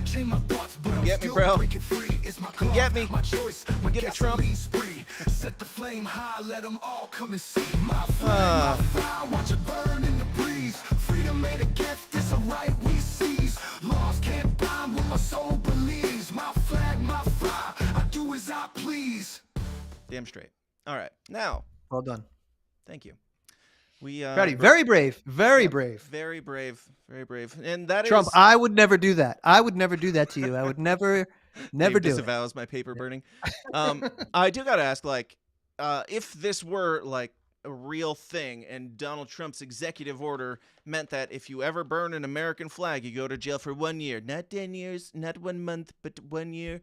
Change my thoughts, but I'm Get me, still bro. breaking free. It's my Come get me. my choice. My Get me, Trump. gasoline spree. Set the flame high, let them all come and see my flag, my fire. Watch it burn in the breeze. Freedom ain't a gift, it's a right we seize. Laws can't bind what my soul believes. My flag, my fire. I do as I please. Damn straight. All right. Now. Well done. Thank you. We Very, very brave. Very brave. Very brave. Very brave. And that Trump, is I would never do that. I would never do that to you. I would never Dave do it. disavows my paper burning. I do gotta ask, like, if this were like a real thing and Donald Trump's executive order meant that if you ever burn an American flag, you go to jail for 1 year, not 10 years, not 1 month, but 1 year.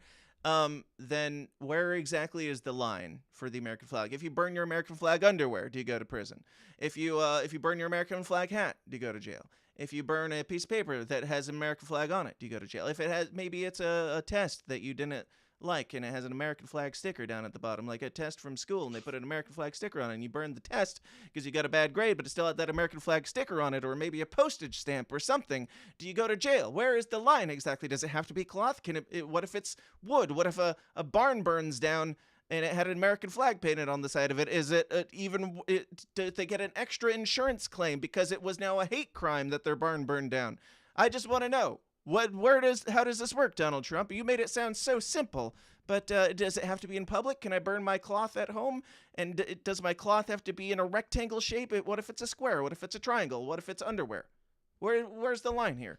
Then where exactly is the line for the American flag? If you burn your American flag underwear, do you go to prison? If you burn your American flag hat, do you go to jail? If you burn a piece of paper that has an American flag on it, do you go to jail? If it has, maybe it's a test that you didn't like and it has an American flag sticker down at the bottom, like a test from school, and they put an American flag sticker on it, and you burned the test because you got a bad grade, but it still had that American flag sticker on it, or maybe a postage stamp or something. Do you go to jail? Where is the line exactly? Does it have to be cloth? Can it what if it's wood? What if a barn burns down and it had an American flag painted on the side of it? Is it do they get an extra insurance claim because it was now a hate crime that their barn burned down? I just want to know. How does this work, Donald Trump? You made it sound so simple, but does it have to be in public? Can I burn my cloth at home? And does my cloth have to be in a rectangle shape? What if it's a square? What if it's a triangle? What if it's underwear? Where's the line here?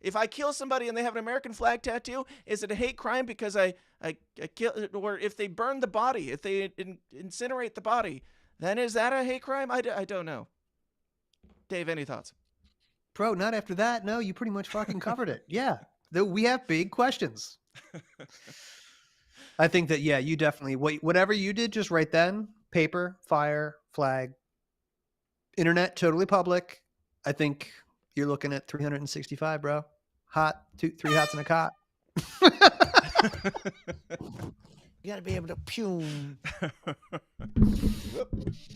If I kill somebody and they have an American flag tattoo, is it a hate crime because I kill? Or if they burn the body, if they incinerate the body, then is that a hate crime? I don't know. Dave, any thoughts? Bro, not after that. No, you pretty much fucking covered it. Yeah. We have big questions. I think that, yeah, you definitely, whatever you did just right then, paper, fire, flag, internet, totally public. I think you're looking at 365, bro. Hot, 3 hots in a cot. You got to be able to pume.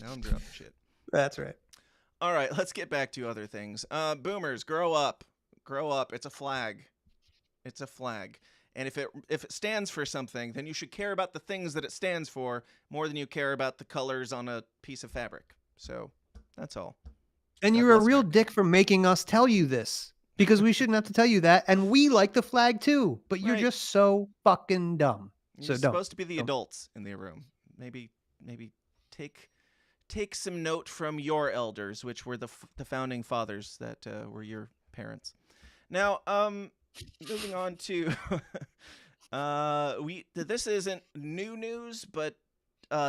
Now I'm dropping shit. That's right. All right, let's get back to other things. Boomers, grow up. Grow up. It's a flag. It's a flag. And if it stands for something, then you should care about the things that it stands for more than you care about the colors on a piece of fabric. So that's all. And you're a real dick for making us tell you this, because we shouldn't have to tell you that. And we like the flag too, but you're just so fucking dumb. You're supposed to be the adults in the room. Maybe take some note from your elders, which were the founding fathers that were your parents. Now, moving on to this isn't new news, but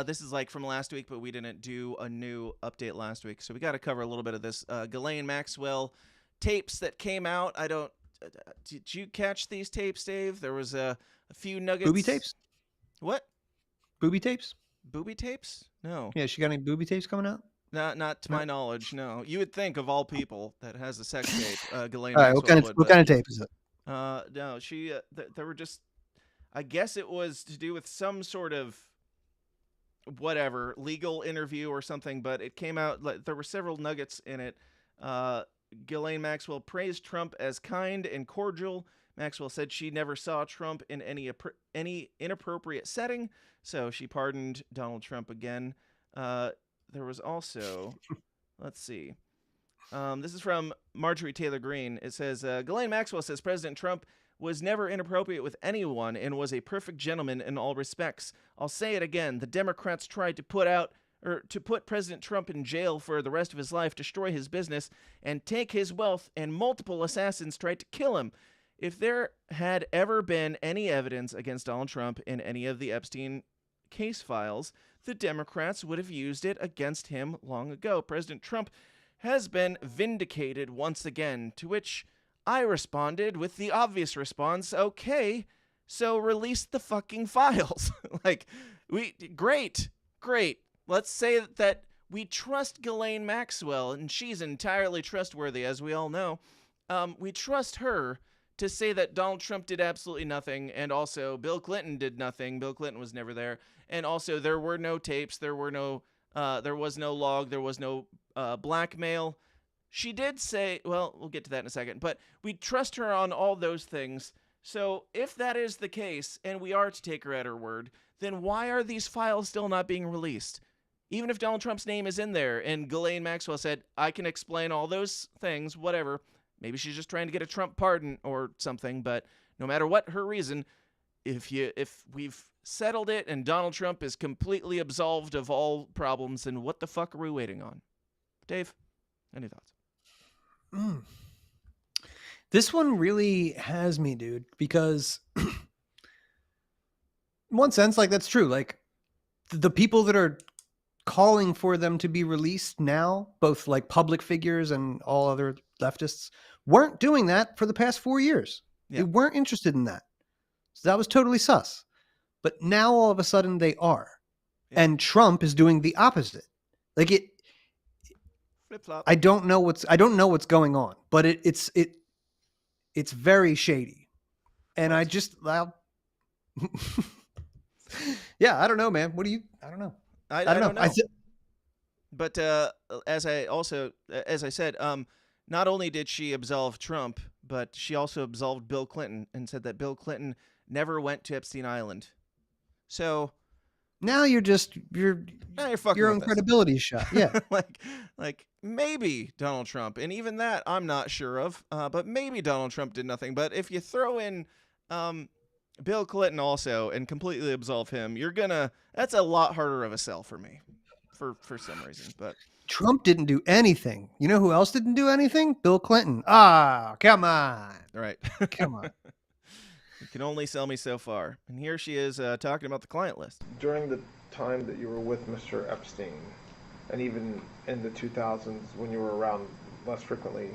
this is like from last week, but we didn't do a new update last week, so we got to cover a little bit of this. Ghislaine Maxwell tapes that came out. Did you catch these tapes, Dave? There was a few nuggets. Booby tapes? What? Booby tapes? Booby tapes? No. Yeah, she got any booby tapes coming out? Not to my knowledge, no. You would think of all people that has a sex tape, Ghislaine all right, Maxwell what kind of tape is it? No, she there were just, I guess it was to do with some sort of whatever, legal interview or something, but it came out, there were several nuggets in it. Ghislaine Maxwell praised Trump as kind and cordial. Maxwell said she never saw Trump in any inappropriate setting, so she pardoned Donald Trump again. There was also, let's see. This is from Marjorie Taylor Greene. It says, Ghislaine Maxwell says President Trump was never inappropriate with anyone and was a perfect gentleman in all respects. I'll say it again. The Democrats tried to put President Trump in jail for the rest of his life, destroy his business, and take his wealth, and multiple assassins tried to kill him. If there had ever been any evidence against Donald Trump in any of the Epstein case files, the Democrats would have used it against him long ago. President Trump has been vindicated once again, to which I responded with the obvious response, okay, so release the fucking files. Great. Let's say that we trust Ghislaine Maxwell, and she's entirely trustworthy, as we all know. We trust her to say that Donald Trump did absolutely nothing, and also Bill Clinton did nothing. Bill Clinton was never there. And also there were no tapes, there was no log, there was no blackmail. She did say, well, we'll get to that in a second, but we trust her on all those things. So if that is the case, and we are to take her at her word, then why are these files still not being released? Even if Donald Trump's name is in there, and Ghislaine Maxwell said, I can explain all those things, whatever. Maybe she's just trying to get a Trump pardon or something, but no matter what her reason, if we've settled it and Donald Trump is completely absolved of all problems, then what the fuck are we waiting on? Dave, any thoughts? This one really has me, dude, because in one sense, like, that's true. Like, the people that are calling for them to be released now, both like public figures and all other leftists, weren't doing that for the past 4 years. Yeah. They weren't interested in that. So that was totally sus. But now all of a sudden they are. Yeah. And Trump is doing the opposite. Like, Flip-flop. I don't know what's going on, but it's very shady. And I yeah, I don't know, man. I don't know. I don't know. But as I said, not only did she absolve Trump, but she also absolved Bill Clinton and said that Bill Clinton never went to Epstein Island. So now you're fucking your own with us. credibility is shot. Yeah. like maybe Donald Trump, and even that I'm not sure of, but maybe Donald Trump did nothing. But if you throw in Bill Clinton also and completely absolve him, that's a lot harder of a sell for me for some reason. But Trump didn't do anything. You know who else didn't do anything? Bill Clinton. Ah, come on. Right. Come on. You can only sell me so far. And here she is talking about the client list. During the time that you were with Mr. Epstein, and even in the 2000s when you were around less frequently,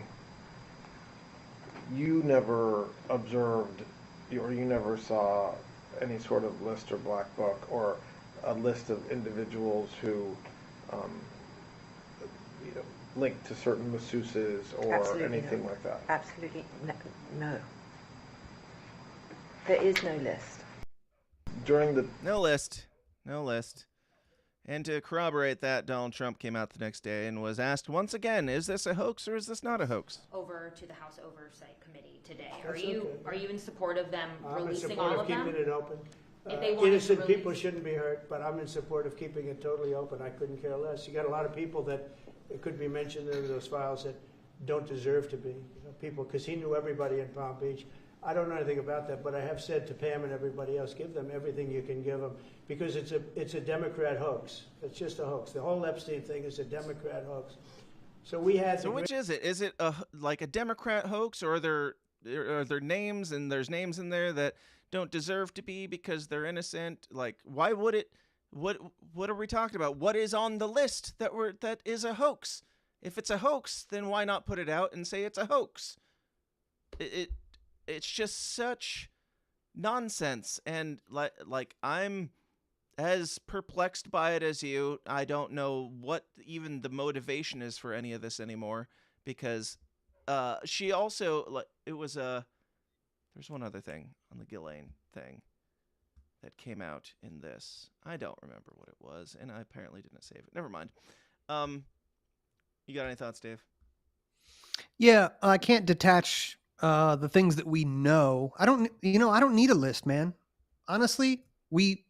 you never observed or you never saw any sort of list or black book or a list of individuals who linked to certain masseuses or Absolutely anything no. like that? Absolutely no. There is no list. During the No list. And to corroborate that, Donald Trump came out the next day and was asked once again, is this a hoax or is this not a hoax? Over to the House Oversight Committee today. That's Are you in support of them I'm in releasing support all of of them? keeping it open. If they wanted to Innocent release- people shouldn't be hurt, but I'm in support of keeping it totally open. I couldn't care less. You got a lot of people that could be mentioned in those files that don't deserve to be. People, because he knew everybody in Palm Beach. I don't know anything about that, but I have said to Pam and everybody else, give them everything you can give them, because it's a Democrat hoax. It's just a hoax. The whole Epstein thing is a Democrat hoax. So we had. So which is it? Is it like a Democrat hoax, or are there names and there's names in there that don't deserve to be because they're innocent? Like, why would it? What are we talking about? What is on the list that is a hoax? If it's a hoax, then why not put it out and say it's a hoax? It's just such nonsense, and like I'm as perplexed by it as you. I don't know what even the motivation is for any of this anymore, because she also, like, it was there's one other thing on the Ghislaine thing that came out in this. I don't remember what it was, and I apparently didn't save it. Never mind. You got any thoughts, Dave? Yeah, I can't detach the things that we know. I don't need a list, man. Honestly, we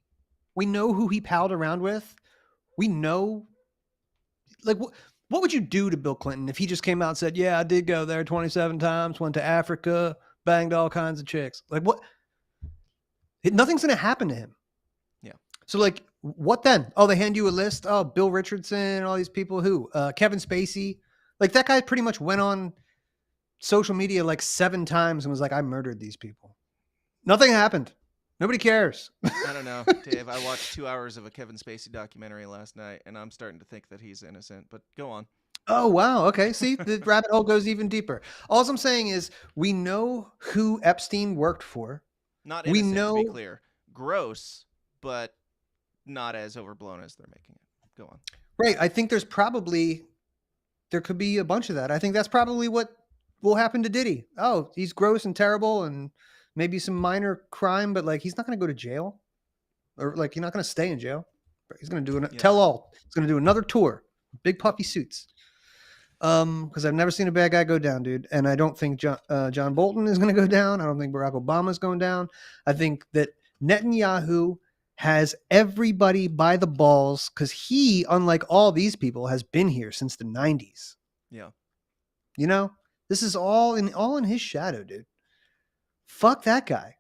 know who he palled around with. We know, like, what would you do to Bill Clinton if he just came out and said, yeah, I did go there 27 times, went to Africa, banged all kinds of chicks. Like, what? Nothing's going to happen to him. Yeah. So, like, what then? Oh, they hand you a list. Oh, Bill Richardson, all these people. Who? Kevin Spacey. Like, that guy pretty much went on social media like 7 times and was like, I murdered these people. Nothing happened. Nobody cares. I don't know, Dave. I watched 2 hours of a Kevin Spacey documentary last night, and I'm starting to think that he's innocent, but go on. Oh, wow. Okay. See, the rabbit hole goes even deeper. All I'm saying is we know who Epstein worked for. Not innocent, to be clear. Gross, but not as overblown as they're making it. Go on. Right. I think there could be a bunch of that. I think that's probably what will happen to Diddy. Oh, he's gross and terrible and maybe some minor crime, but like he's not going to go to jail, or like he's not going to stay in jail. He's going to do tell all. He's going to do another tour, big puffy suits. Because I've never seen a bad guy go down, dude. And I don't think John Bolton is going to go down. I don't think Barack Obama is going down. I think that Netanyahu has everybody by the balls because he, unlike all these people, has been here since the 90s. Yeah. You know, this is all in his shadow, dude. Fuck that guy.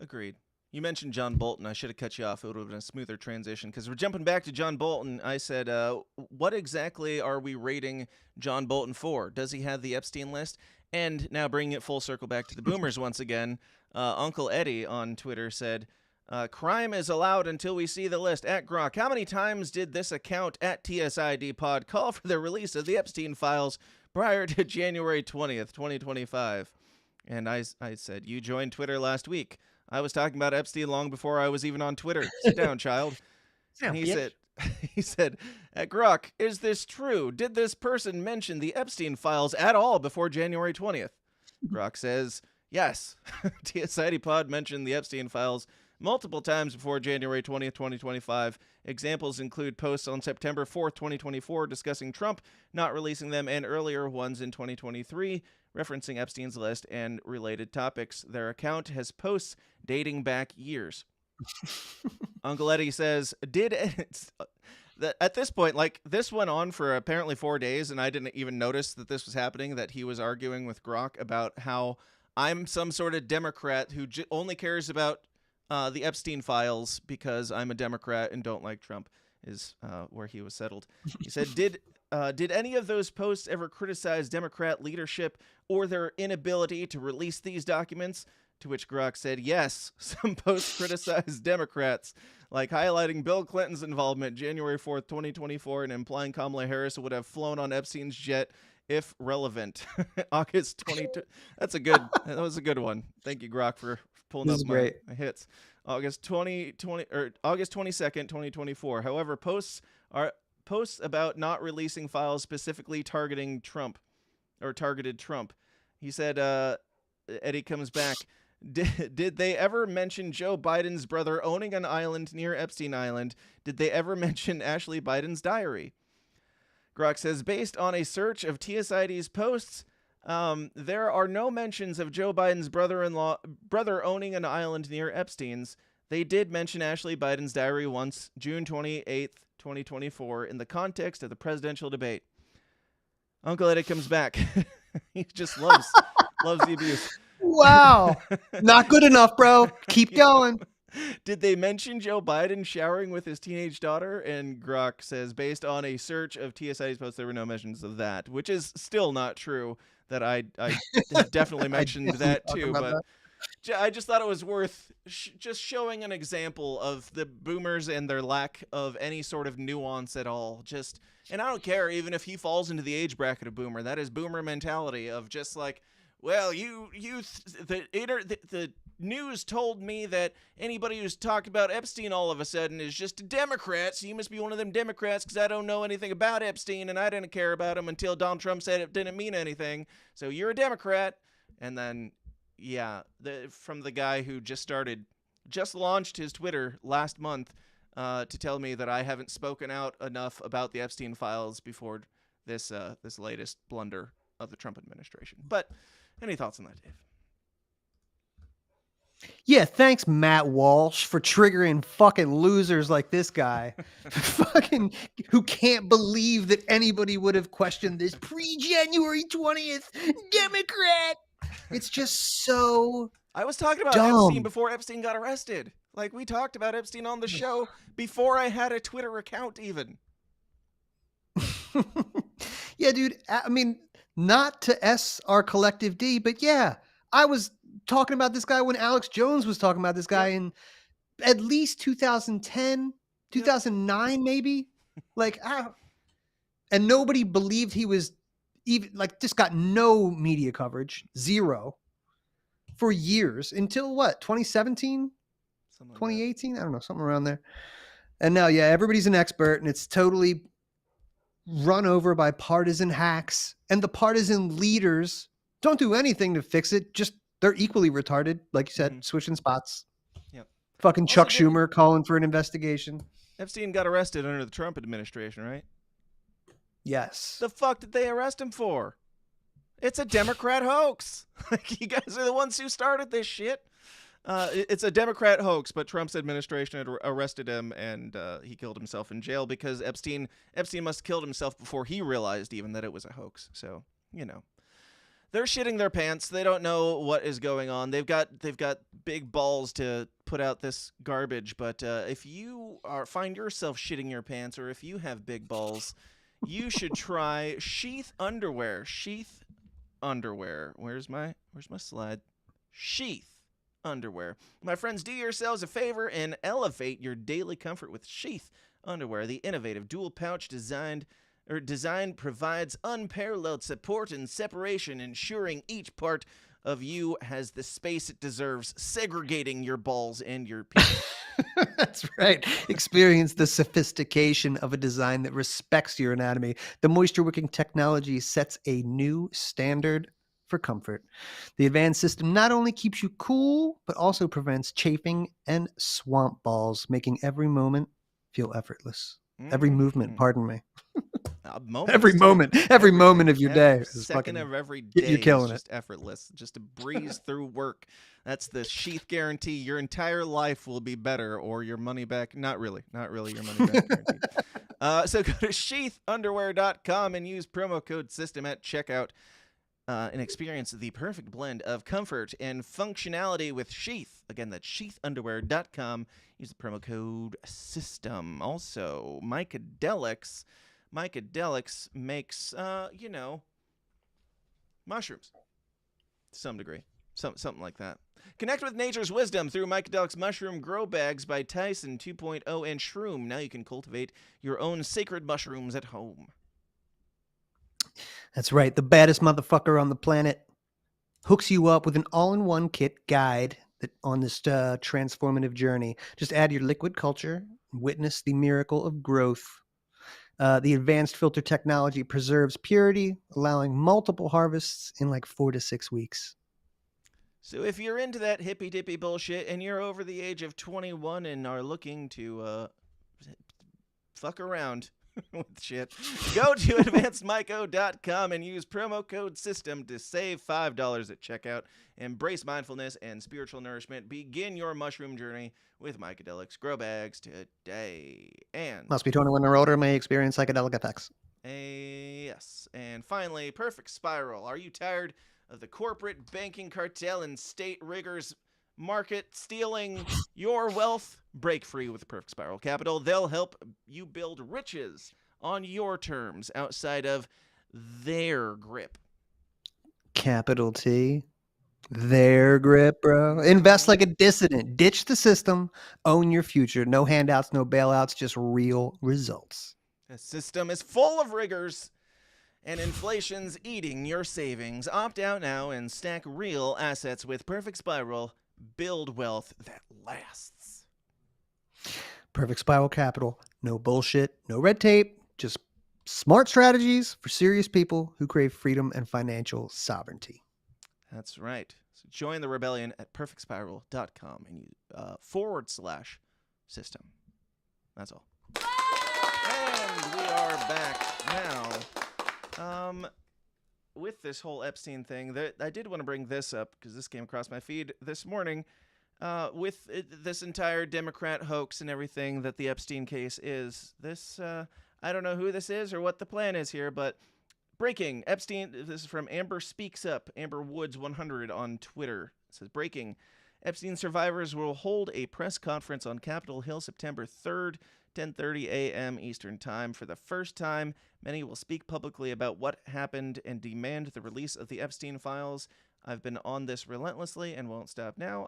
Agreed. You mentioned John Bolton. I should have cut you off. It would have been a smoother transition because we're jumping back to John Bolton. I said, what exactly are we rating John Bolton for? Does he have the Epstein list? And now bringing it full circle back to the boomers once again, Uncle Eddie on Twitter said, crime is allowed until we see the list. At Grok, how many times did this account at TSID Pod call for the release of the Epstein files prior to January 20th, 2025? And I said, you joined Twitter last week. I was talking about Epstein long before I was even on Twitter. Sit down, child. And he said, at Grok, is this true? Did this person mention the Epstein files at all before January 20th? Grok says, yes. TSID Pod mentioned the Epstein files multiple times before January 20th, 2025. Examples include posts on September 4th, 2024, discussing Trump not releasing them, and earlier ones in 2023, referencing Epstein's list and related topics. Their account has posts dating back years. Uncle Eddie says, at this point, like, this went on for apparently 4 days, and I didn't even notice that this was happening, that he was arguing with Grok about how I'm some sort of Democrat who only cares about the Epstein files because I'm a Democrat and don't like Trump, is where he was settled. He said, did any of those posts ever criticize Democrat leadership or their inability to release these documents? To which Grok said, yes, some posts criticized Democrats, like highlighting Bill Clinton's involvement January 4th, 2024, and implying Kamala Harris would have flown on Epstein's jet if relevant. August 22. That was a good one. Thank you, Grok, for pulling up my hits. August 2020 or August 22nd, 2024. However, posts about not releasing files specifically targeting Trump or targeted Trump. He said, Eddie comes back. Did they ever mention Joe Biden's brother owning an island near Epstein Island? Did they ever mention Ashley Biden's diary? Grok says, based on a search of TSID's posts, there are no mentions of Joe Biden's brother owning an island near Epstein's. They did mention Ashley Biden's diary once, June 28th, 2024, in the context of the presidential debate. Uncle Eddie comes back. He just loves the abuse. Wow. Not good enough, bro. Keep going. Did they mention Joe Biden showering with his teenage daughter? And Grok says, based on a search of TSI's posts, there were no mentions of that, which is still not true. That I have definitely mentioned that too, but I just thought it was worth just showing an example of the boomers and their lack of any sort of nuance at all. And I don't care even if he falls into the age bracket of boomer. That is boomer mentality of just like, well, the news told me that anybody who's talked about Epstein all of a sudden is just a Democrat, so you must be one of them Democrats because I don't know anything about Epstein and I didn't care about him until Donald Trump said it didn't mean anything, so you're a Democrat. And then, yeah, from the guy who just started just launched his Twitter last month to tell me that I haven't spoken out enough about the Epstein files before this latest blunder of the Trump administration. But any thoughts on that, Dave? Yeah, thanks, Matt Walsh, for triggering fucking losers like this guy, fucking who can't believe that anybody would have questioned this pre-January 20th Democrat. It's just so I was talking about dumb. Epstein before Epstein got arrested. Like, we talked about Epstein on the show before I had a Twitter account even. Yeah, dude. I mean, not to S our collective D, but yeah, I was talking about this guy when Alex Jones was talking about this guy in at least 2010, 2009, maybe. Like, and nobody believed he was even, like, just got no media coverage, zero, for years until what, 2017, 2018? I don't know, something around there. And now, yeah, everybody's an expert, and it's totally run over by partisan hacks, and the partisan leaders don't do anything to fix it. Just they're equally retarded, like you said, switching spots. Yep. Fucking Chuck Schumer calling for an investigation. Epstein got arrested under the Trump administration, right? Yes. The fuck did they arrest him for? It's a Democrat hoax. Like, you guys are the ones who started this shit. It's a Democrat hoax, but Trump's administration had arrested him, and he killed himself in jail because Epstein must have killed himself before he realized even that it was a hoax. So, you know, they're shitting their pants. They don't know what is going on. They've got big balls to put out this garbage. But if you find yourself shitting your pants, or if you have big balls, you should try Sheath underwear. Sheath underwear. Where's my slide? Sheath underwear. My friends, do yourselves a favor and elevate your daily comfort with Sheath underwear. The innovative dual pouch design provides unparalleled support and separation, ensuring each part of you has the space it deserves, segregating your balls and your penis. That's right. Experience the sophistication of a design that respects your anatomy. The moisture wicking technology sets a new standard for comfort. The advanced system not only keeps you cool, but also prevents chafing and swamp balls, making every moment feel effortless. Every movement, pardon me. Every moment of your day is second fucking, of every day you're killing is just effortless. Just to breeze through work. That's the Sheath guarantee. Your entire life will be better, or your money back. Not really your money back guarantee. So go to sheathunderwear.com and use promo code SYSTEM at checkout. And experience the perfect blend of comfort and functionality with Sheath. Again, that's sheathunderwear.com. Use the promo code SYSTEM. Also, Mycadelics makes, mushrooms to some degree. Something like that. Connect with nature's wisdom through Mycadelics Mushroom Grow Bags by Tyson 2.0 and Shroom. Now you can cultivate your own sacred mushrooms at home. That's right. The baddest motherfucker on the planet hooks you up with an all-in-one kit guide on this transformative journey. Just add your liquid culture, witness the miracle of growth. The advanced filter technology preserves purity, allowing multiple harvests in like 4 to 6 weeks. So if you're into that hippy-dippy bullshit and you're over the age of 21 and are looking to fuck around with shit, go to advancedmyco.com and use promo code SYSTEM to save $5 at checkout. Embrace mindfulness and spiritual nourishment. Begin your mushroom journey with Mycadelics Grow Bags today. And Must be 21 or older, may experience psychedelic effects. yes. And finally, Perfect Spiral. Are you tired of the corporate banking cartel and state riggers market stealing your wealth? Break free with Perfect Spiral Capital. They'll help you build riches on your terms outside of their grip. Capital T. Their grip, bro. Invest like a dissident. Ditch the system. Own your future. No handouts, no bailouts, just real results. The system is full of riggers, and inflation's eating your savings. Opt out now and stack real assets with Perfect Spiral. Build wealth that lasts. Perfect Spiral Capital. No bullshit, no red tape, just smart strategies for serious people who crave freedom and financial sovereignty. That's right. So join the rebellion at perfectspiral.com and /system. That's all. And we are back now. With this whole Epstein thing, I did want to bring this up because this came across my feed this morning. With this entire Democrat hoax and everything that the Epstein case is, this, I don't know who this is or what the plan is here, but breaking, Epstein, this is from Amber Speaks Up, Amber Woods 100 on Twitter. It says, breaking, Epstein survivors will hold a press conference on Capitol Hill September 3rd, 10:30 a.m. Eastern Time. For the first time, many will speak publicly about what happened and demand the release of the Epstein files. I've been on this relentlessly and won't stop now.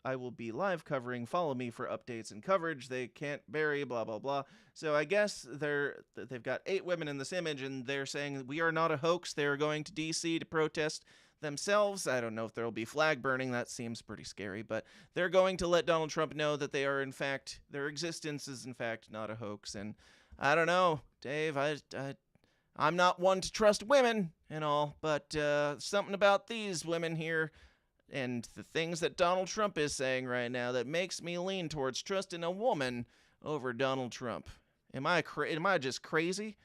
I will be live covering. Follow me for updates and coverage. They can't bury, blah, blah, blah. So I guess they've got 8 women in this image, and they're saying we are not a hoax. They're going to D.C. to protest themselves. I don't know if there will be flag burning. That seems pretty scary, but they're going to let Donald Trump know that they are, in fact, their existence is, in fact, not a hoax. And I don't know, Dave, I'm not one to trust women and all, but something about these women here and the things that Donald Trump is saying right now that makes me lean towards trusting a woman over Donald Trump. Am I just crazy?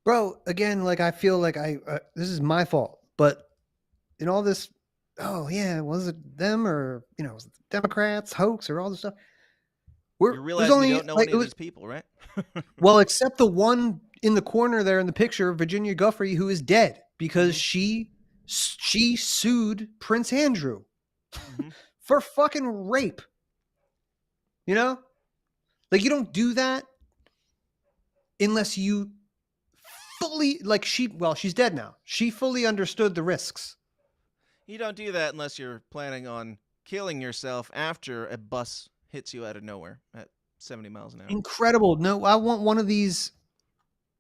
Bro, again, like I feel like this is my fault, but in all this, oh yeah, was it them or was it the Democrats hoax or all this stuff? You realize you don't know any of these people, right? Well, except the one in the corner there in the picture, Virginia Guffey, who is dead because she sued Prince Andrew for fucking rape. Like you don't do that unless you fully she's dead now. She fully understood the risks. You don't do that unless you're planning on killing yourself after a bus hits you out of nowhere at 70 miles an hour. Incredible. No, I want one of these,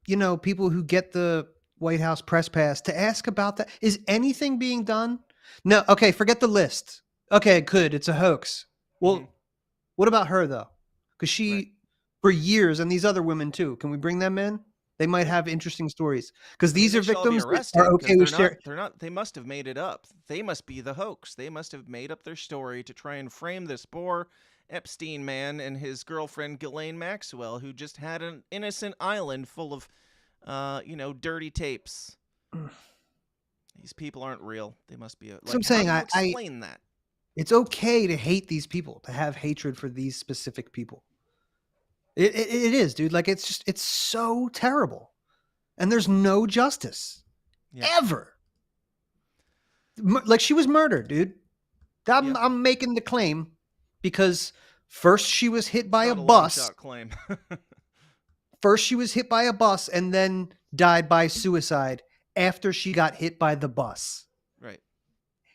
people who get the White House press pass to ask about that. Is anything being done? No. Okay. Forget the list. Okay. Good. It's a hoax. Well, what about her though? Because she, for years, and these other women too, can we bring them in? They might have interesting stories because these are victims that are okay with sharing. They must have made it up. They must be the hoax. They must have made up their story to try and frame this poor Epstein man and his girlfriend Ghislaine Maxwell, who just had an innocent island full of, dirty tapes. These people aren't real. They must be. So I'm saying, how do you explain that. It's okay to hate these people, to have hatred for these specific people. It is, dude. Like it's so terrible, and there's no justice ever. Like she was murdered, dude. I'm making the claim because first she was hit by a bus. Long shot claim. First she was hit by a bus and then died by suicide after she got hit by the bus. Right.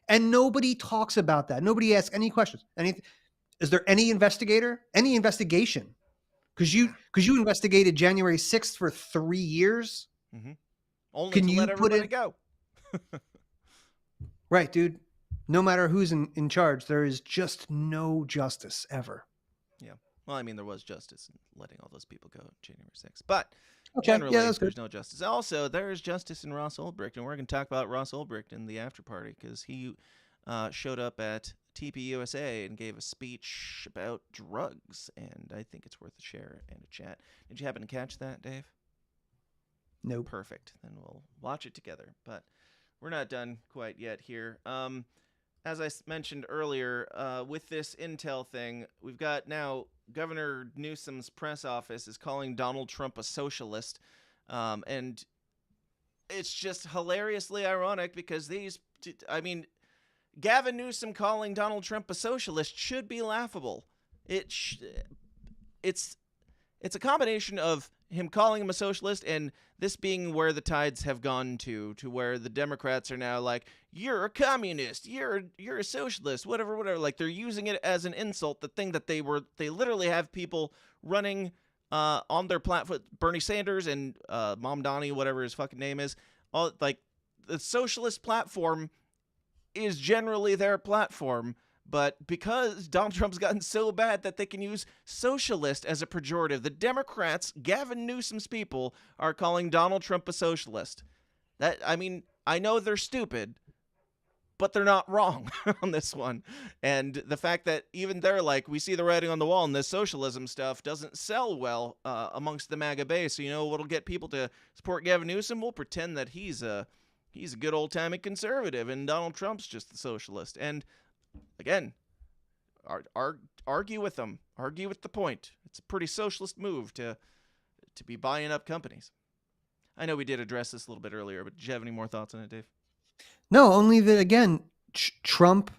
And nobody talks about that. Nobody asks any questions. Is there any investigation? Because you investigated January 6th for 3 years. Mm-hmm. Only to let everybody go. Right, dude. No matter who's in charge, there is just no justice ever. Yeah. Well, I mean, there was justice in letting all those people go January 6th. But generally, there's no justice. Also, there is justice in Ross Ulbricht, and we're going to talk about Ross Ulbricht in the after party because he showed up at TPUSA and gave a speech about drugs, and I think it's worth a share and a chat. Did you happen to catch that, Dave? No. Perfect. Then we'll watch it together. But we're not done quite yet here. As I mentioned earlier, with this intel thing, we've got now Governor Newsom's press office is calling Donald Trump a socialist, and it's just hilariously ironic because Gavin Newsom calling Donald Trump a socialist should be laughable. It's a combination of him calling him a socialist and this being where the tides have gone to where the Democrats are now like, you're a communist, you're a socialist, whatever. Like they're using it as an insult. The thing that they literally have people running on their platform, Bernie Sanders and Mom Donnie, whatever his fucking name is, all like the socialist platform is generally their platform, but because Donald Trump's gotten so bad that they can use socialist as a pejorative, the Democrats, Gavin Newsom's people, are calling Donald Trump a socialist. I I know they're stupid, but they're not wrong on this one. And the fact that even they're like, we see the writing on the wall and this socialism stuff doesn't sell well amongst the MAGA base. So, you know what'll get people to support Gavin Newsom? We'll pretend that he's a good old-timey conservative and Donald Trump's just the socialist. And again, argue with them. Argue with the point. It's a pretty socialist move to be buying up companies. I know we did address this a little bit earlier, but do you have any more thoughts on it, Dave? No, only that, again, Trump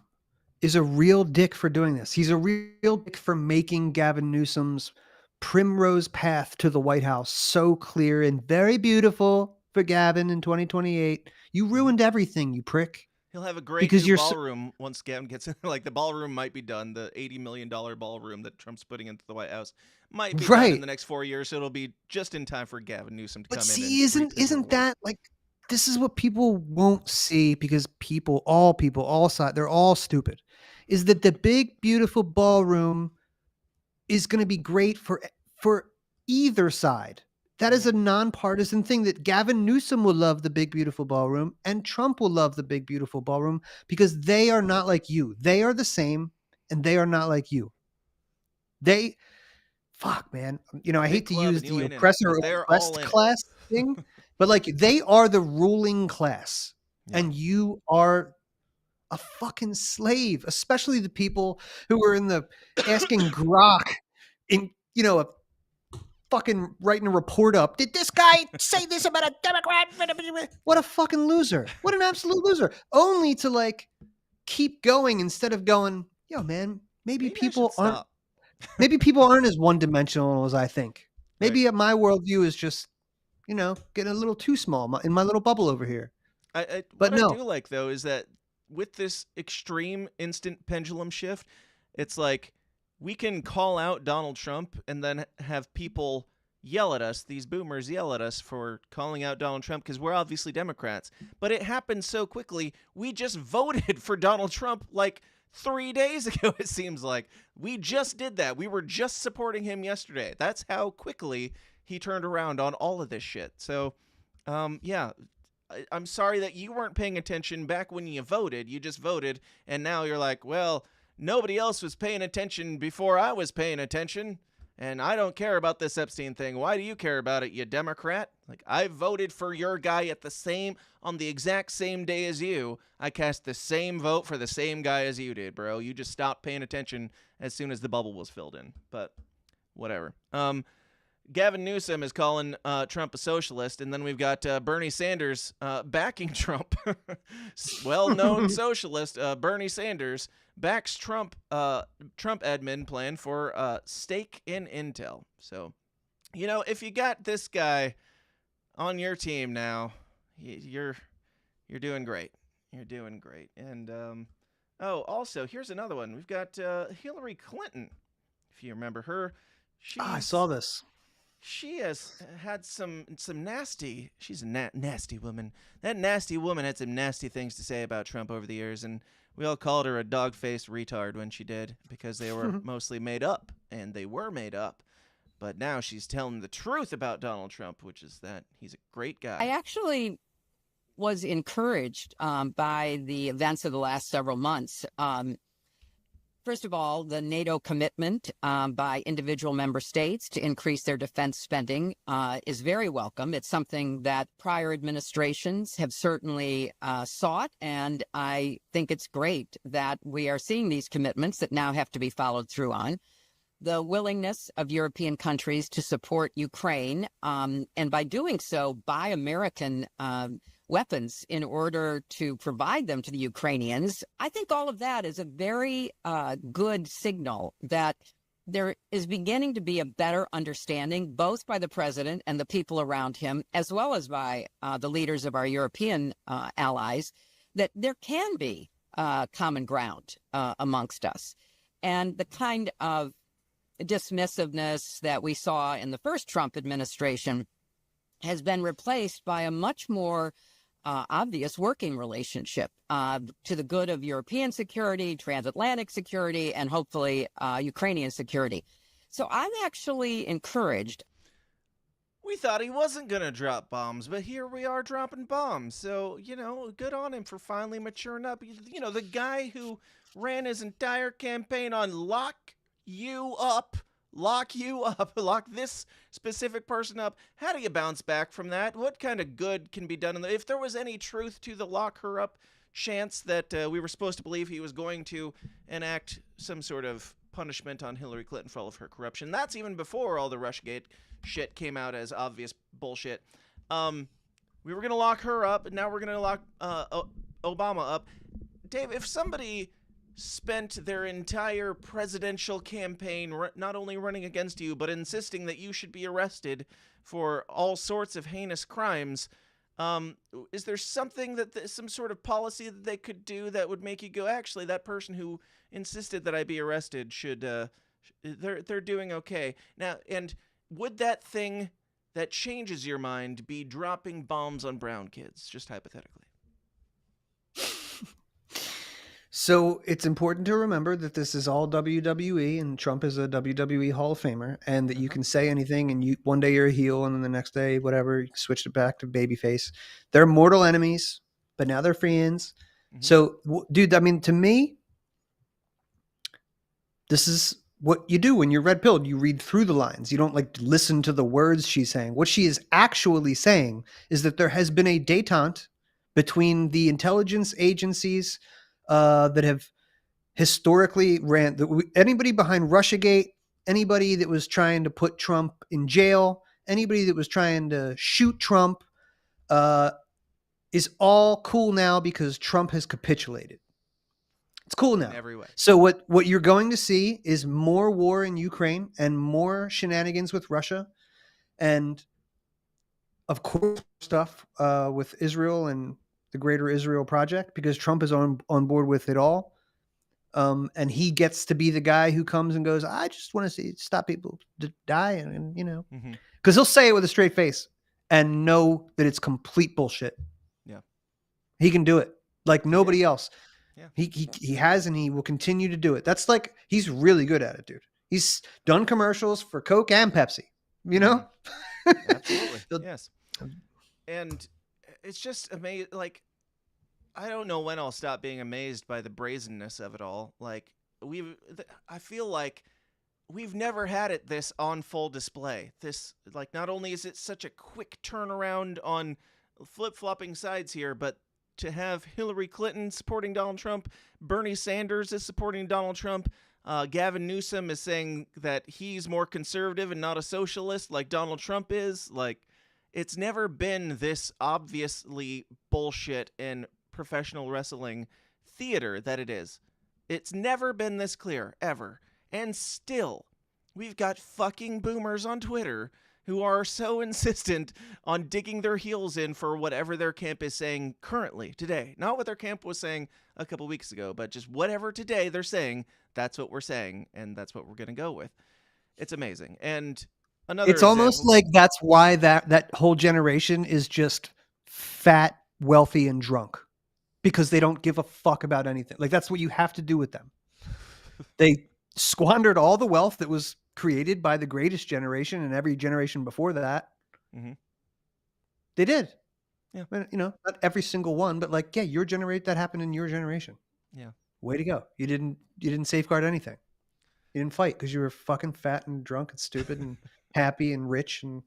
is a real dick for doing this. He's a real dick for making Gavin Newsom's primrose path to the White House so clear and very beautiful for Gavin in 2028. You ruined everything, you prick. He'll have a great new ballroom once Gavin gets in. Like, the ballroom might be done. The $80 million ballroom that Trump's putting into the White House might be done in the next 4 years. So it'll be just in time for Gavin Newsom to come in. But see, isn't that like, this is what people won't see, because all sides, they're all stupid, is that the big, beautiful ballroom is going to be great for either side. That is a nonpartisan thing, that Gavin Newsom will love the big, beautiful ballroom and Trump will love the big, beautiful ballroom, because they are not like you. They are the same and they are not like you. Fuck, man. You know, I hate to use the oppressor oppressed class thing, but like, they are the ruling class and you are a fucking slave, especially the people who are in the asking Grok in, you know, fucking writing a report up. Did this guy say this about a Democrat? What a fucking loser. What an absolute loser. Only to like keep going instead of going, yo, man, maybe people aren't as one-dimensional as I think. Maybe my worldview is just, you know, getting a little too small in my little bubble over here. What I do like, though, is that with this extreme instant pendulum shift, it's like, we can call out Donald Trump and then have people yell at us, these boomers yell at us for calling out Donald Trump because we're obviously Democrats. But it happened so quickly. We just voted for Donald Trump like 3 days ago, it seems like. We just did that. We were just supporting him yesterday. That's how quickly he turned around on all of this shit. So, yeah, I'm sorry that you weren't paying attention back when you voted. You just voted, and now you're like, well, nobody else was paying attention before I was paying attention, and I don't care about this Epstein thing. Why do you care about it, you Democrat? Like, I voted for your guy on the exact same day as you. I cast the same vote for the same guy as you did, bro. You just stopped paying attention as soon as the bubble was filled in. But whatever. Gavin Newsom is calling Trump a socialist, and then we've got Bernie Sanders backing Trump. Well-known socialist Bernie Sanders backs Trump admin plan for stake in Intel. So, you know, if you got this guy on your team now, you're doing great. You're doing great. And also, here's another one. We've got Hillary Clinton. If you remember her, I saw this. She has had some nasty. She's a nasty woman. That nasty woman had some nasty things to say about Trump over the years, and we all called her a dog-faced retard when she did, because they were mostly made up, and they were made up. But now she's telling the truth about Donald Trump, which is that he's a great guy. I actually was encouraged by the events of the last several months. First of all, the NATO commitment by individual member states to increase their defense spending is very welcome. It's something that prior administrations have certainly sought, and I think it's great that we are seeing these commitments that now have to be followed through on. The willingness of European countries to support Ukraine, and by doing so, buy American weapons in order to provide them to the Ukrainians. I think all of that is a very good signal that there is beginning to be a better understanding, both by the president and the people around him, as well as by the leaders of our European allies, that there can be common ground amongst us. And the kind of dismissiveness that we saw in the first Trump administration has been replaced by a much more obvious working relationship to the good of European security, transatlantic security, and hopefully Ukrainian security. So I'm actually encouraged. We thought he wasn't going to drop bombs, but here we are dropping bombs. So, good on him for finally maturing up. The guy who ran his entire campaign on lock this specific person up. How do you bounce back from that? What kind of good can be done? If there was any truth to the lock her up chance that we were supposed to believe he was going to enact some sort of punishment on Hillary Clinton for all of her corruption. That's even before all the Russiagate shit came out as obvious bullshit. We were going to lock her up, and now we're going to lock Obama up. Dave, if somebody spent their entire presidential campaign not only running against you, but insisting that you should be arrested for all sorts of heinous crimes, is there something some sort of policy that they could do that would make you go, actually, that person who insisted that I be arrested should, they're doing okay. Now, and would that thing that changes your mind be dropping bombs on brown kids, just hypothetically? So it's important to remember that this is all WWE, and Trump is a WWE Hall of Famer, and that you can say anything, and one day you're a heel, and then the next day, whatever, you switch it back to babyface. They're mortal enemies, but now they're friends. Mm-hmm. So, dude, I mean, to me, this is what you do when you're red-pilled. You read through the lines. You don't listen to the words she's saying. What she is actually saying is that there has been a détente between the intelligence agencies that have historically ran anybody behind Russiagate, anybody that was trying to put Trump in jail, anybody that was trying to shoot Trump, is all cool now because Trump has capitulated. It's cool now. In every way. So what you're going to see is more war in Ukraine and more shenanigans with Russia, and of course stuff with Israel and the Greater Israel Project, because Trump is on board with it all. And he gets to be the guy who comes and goes, I just want to stop people to die. And because he'll say it with a straight face and know that it's complete bullshit. Yeah. He can do it like nobody else. Yeah. He has, and he will continue to do it. That's he's really good at it, dude. He's done commercials for Coke and Pepsi, Absolutely. Yes. And it's just amazing. I don't know when I'll stop being amazed by the brazenness of it all. I feel like we've never had it this on full display. This, not only is it such a quick turnaround on flip-flopping sides here, but to have Hillary Clinton supporting Donald Trump, Bernie Sanders is supporting Donald Trump, Gavin Newsom is saying that he's more conservative and not a socialist like Donald Trump is. It's never been this obviously bullshit in professional wrestling theater that it is. It's never been this clear, ever. And still, we've got fucking boomers on Twitter who are so insistent on digging their heels in for whatever their camp is saying currently, today. Not what their camp was saying a couple weeks ago, but just whatever today they're saying, that's what we're saying, and that's what we're going to go with. It's amazing. And it's almost like that's why that whole generation is just fat, wealthy, and drunk, because they don't give a fuck about anything. That's what you have to do with them. They squandered all the wealth that was created by the greatest generation and every generation before that. Mm-hmm. They did. Yeah. Not every single one, but your generation, that happened in your generation. Yeah. Way to go. You didn't safeguard anything. You didn't fight because you were fucking fat and drunk and stupid and happy and rich, and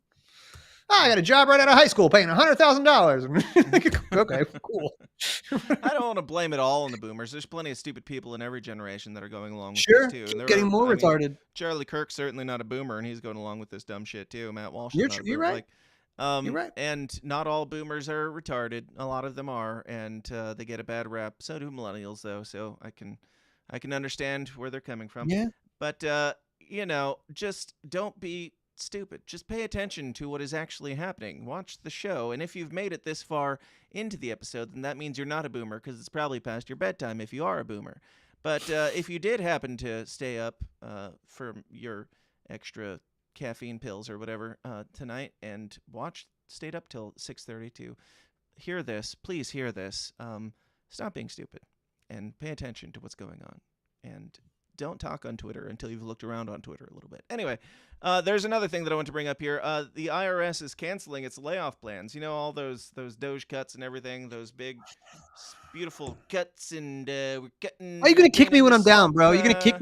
I got a job right out of high school paying $100,000. Okay, cool. I don't want to blame it all on the boomers. There's plenty of stupid people in every generation that are going along with sure, this too. And getting more retarded. Charlie Kirk's certainly not a boomer, and he's going along with this dumb shit too. Matt Walsh. You're right. You're right. And not all boomers are retarded. A lot of them are, and they get a bad rap. So do millennials, though. So I can understand where they're coming from. Yeah. But just don't be stupid. Just pay attention to what is actually happening. Watch the show, and if you've made it this far into the episode, then that means you're not a boomer, because it's probably past your bedtime if you are a boomer. But if you did happen to stay up for your extra caffeine pills or whatever tonight and stayed up till 6:30 to hear this, please hear this. Stop being stupid and pay attention to what's going on. And don't talk on Twitter until you've looked around on Twitter a little bit. Anyway, there's another thing that I want to bring up here. The IRS is canceling its layoff plans. You know, all those Doge cuts and everything, those big, beautiful cuts, and we're getting. Are you gonna kick me when I'm down, bro? Are you gonna kick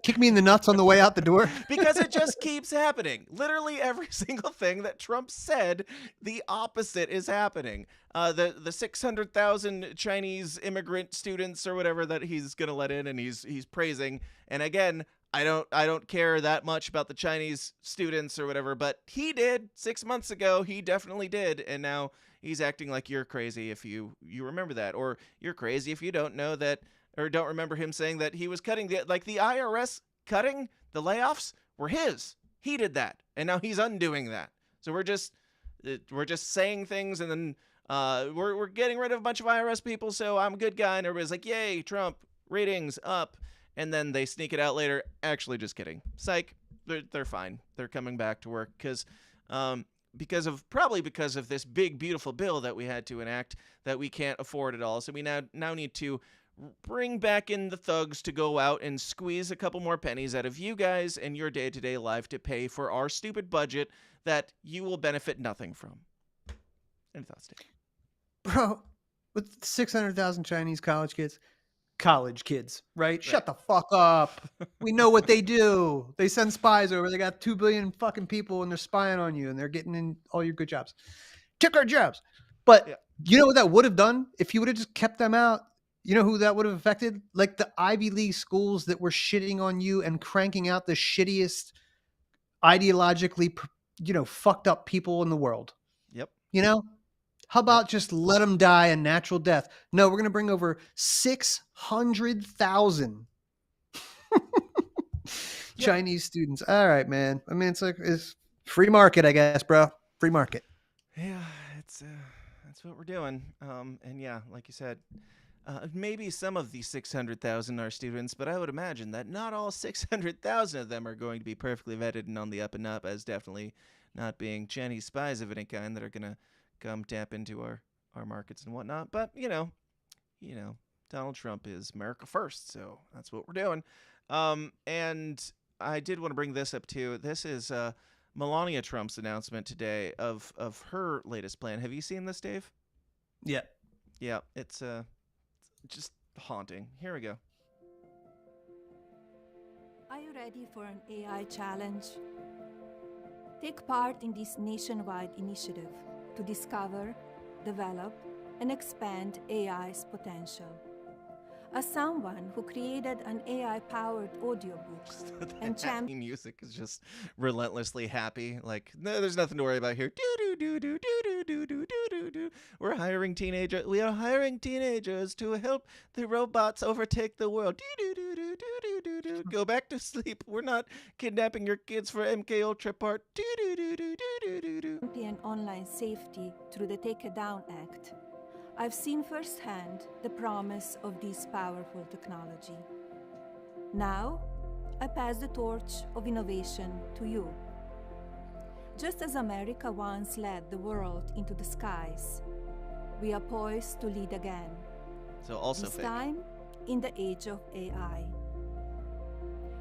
kick me in the nuts on the way out the door? Because it just keeps happening. Literally every single thing that Trump said, the opposite is happening. The 600,000 Chinese immigrant students or whatever that he's gonna let in, and he's praising. And again, I don't care that much about the Chinese students or whatever, but he did 6 months ago. He definitely did, and now he's acting like you're crazy if you remember that, or you're crazy if you don't know that, or don't remember him saying that he was cutting the IRS cutting the layoffs were his. He did that, and now he's undoing that. So we're just saying things, and then we're getting rid of a bunch of IRS people. So I'm a good guy, and everybody's like, "Yay, Trump, ratings up." And then they sneak it out later. Actually, just kidding. Psych. They're fine. They're coming back to work because of this big, beautiful bill that we had to enact that we can't afford at all. So we now need to bring back in the thugs to go out and squeeze a couple more pennies out of you guys and your day-to-day life to pay for our stupid budget that you will benefit nothing from. Any thoughts, Dave? Bro, with 600,000 Chinese college kids, right? Shut the fuck up. We know what they do. They send spies over. They got 2 billion fucking people, and they're spying on you, and they're getting in all your good jobs. Took our jobs. But you know what that would have done? If you would have just kept them out, you know who that would have affected? Like the Ivy League schools that were shitting on you and cranking out the shittiest ideologically, fucked up people in the world. Yep. How about just let them die a natural death? No, we're going to bring over 600,000 Chinese students. All right, man. I mean, it's free market, I guess, bro. Free market. Yeah, that's what we're doing. And yeah, like you said, maybe some of these 600,000 are students, but I would imagine that not all 600,000 of them are going to be perfectly vetted and on the up and up, as definitely not being Chinese spies of any kind that are going to come tap into our markets and whatnot. But Donald Trump is America first, so that's what we're doing. And I did want to bring this up too. This is Melania Trump's announcement today of her latest plan. Have you seen this, Dave? Yeah. Yeah, it's just haunting. Here we go. Are you ready for an AI challenge? Take part in this nationwide initiative to discover, develop, and expand AI's potential. As someone who created an AI-powered audiobook and championed music is just relentlessly happy. Like, no, there's nothing to worry about here. We are hiring teenagers to help the robots overtake the world. Go back to sleep. We're not kidnapping your kids for MK Ultra part. Champion online safety through the Take It Down Act. I've seen firsthand the promise of this powerful technology. Now, I pass the torch of innovation to you. Just as America once led the world into the skies, we are poised to lead again. So also this fake. time, in the age of AI.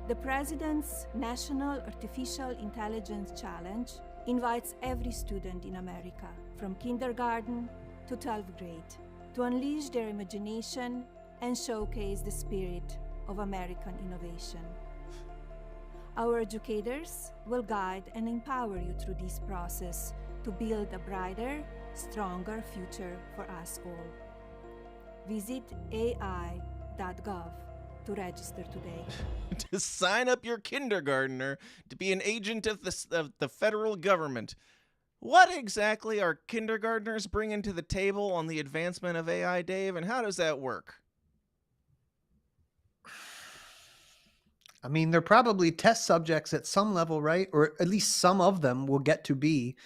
The President's National Artificial Intelligence Challenge invites every student in America, from kindergarten to 12th grade, to unleash their imagination and showcase the spirit of American innovation. Our educators will guide and empower you through this process to build a brighter, stronger future for us all. Visit ai.gov to register today. To sign up your kindergartner to be an agent of the federal government. What exactly are kindergartners bringing to the table on the advancement of AI, Dave, and how does that work? I mean, they're probably test subjects at some level, right? Or at least some of them will get to be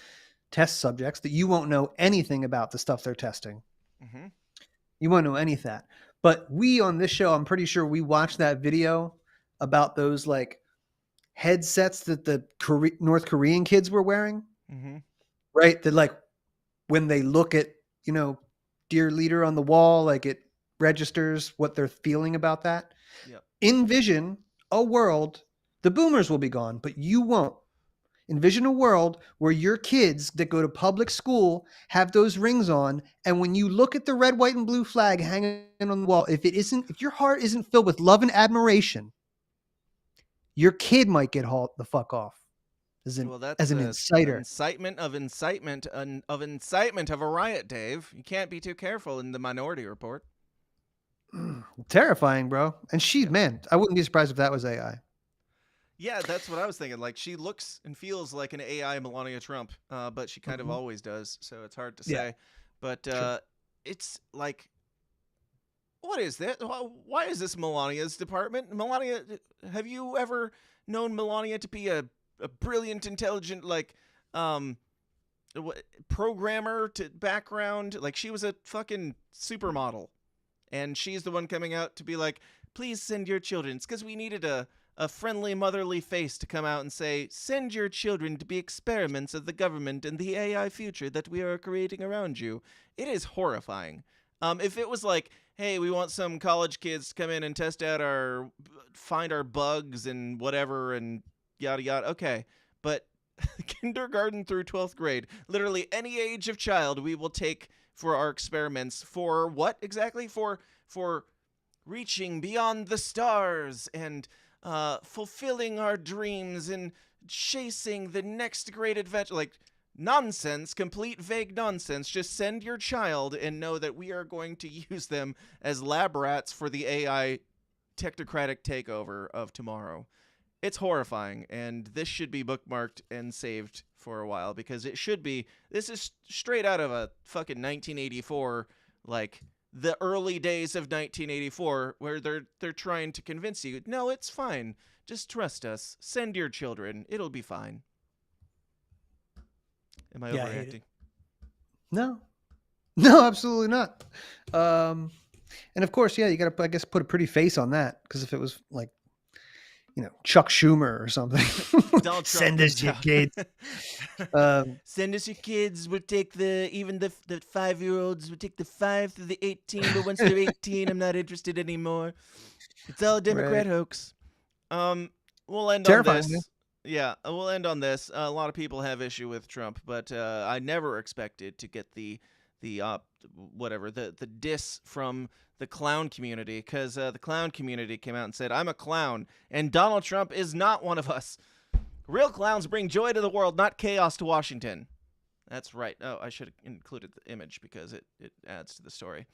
test subjects that you won't know anything about the stuff they're testing. Mm-hmm. You won't know any of that. But we on this show, I'm pretty sure we watched that video about those like headsets that the North Korean kids were wearing. Mm-hmm. Right? That like when they look at, dear leader on the wall, like it registers what they're feeling about that. Yep. Envision a world, the boomers will be gone, but you won't. Envision a world where your kids that go to public school have those rings on, and when you look at the red, white, and blue flag hanging on the wall, if your heart isn't filled with love and admiration, your kid might get hauled the fuck off as an inciter. Incitement of a riot, Dave. You can't be too careful in the Minority Report. Terrifying, bro. And man, I wouldn't be surprised if that was AI. Yeah, that's what I was thinking. Like, she looks and feels like an AI Melania Trump, but she kind of always does, so it's hard to say. But it's like, what is that? Why is this Melania's department? Melania, have you ever known Melania to be a brilliant, intelligent, like, programmer to background? Like, she was a fucking supermodel, and she's the one coming out to be like, please send your children. It's because we needed a friendly motherly face to come out and say, send your children to be experiments of the government and the AI future that we are creating around you. It is horrifying. If it was like, hey, we want some college kids to come in and test out find our bugs and whatever and yada yada, okay. But kindergarten through 12th grade, literally any age of child we will take for our experiments. For what exactly? For reaching beyond the stars and fulfilling our dreams and chasing the next great adventure. Like, nonsense, complete vague nonsense. Just send your child and know that we are going to use them as lab rats for the AI technocratic takeover of tomorrow. It's horrifying, and this should be bookmarked and saved for a while, because it should be. This is straight out of a fucking 1984, like the early days of 1984, where they're trying to convince you, no, it's fine. Just trust us. Send your children. It'll be fine. Am I overreacting? No, absolutely not. And of course, yeah, you got to, I guess, put a pretty face on that, because if it was like, Chuck Schumer or something, send us your kids. Send us your kids. We'll take the 5-year-olds. We'll take the 5 through the 18. But once they're 18, I'm not interested anymore. It's all a Democrat hoax. We'll end on this. Yeah, we'll end on this. A lot of people have issue with Trump, but I never expected to get the diss from the clown community, because the clown community came out and said, I'm a clown, and Donald Trump is not one of us. Real clowns bring joy to the world, not chaos to Washington. That's right. Oh, I should have included the image because it adds to the story.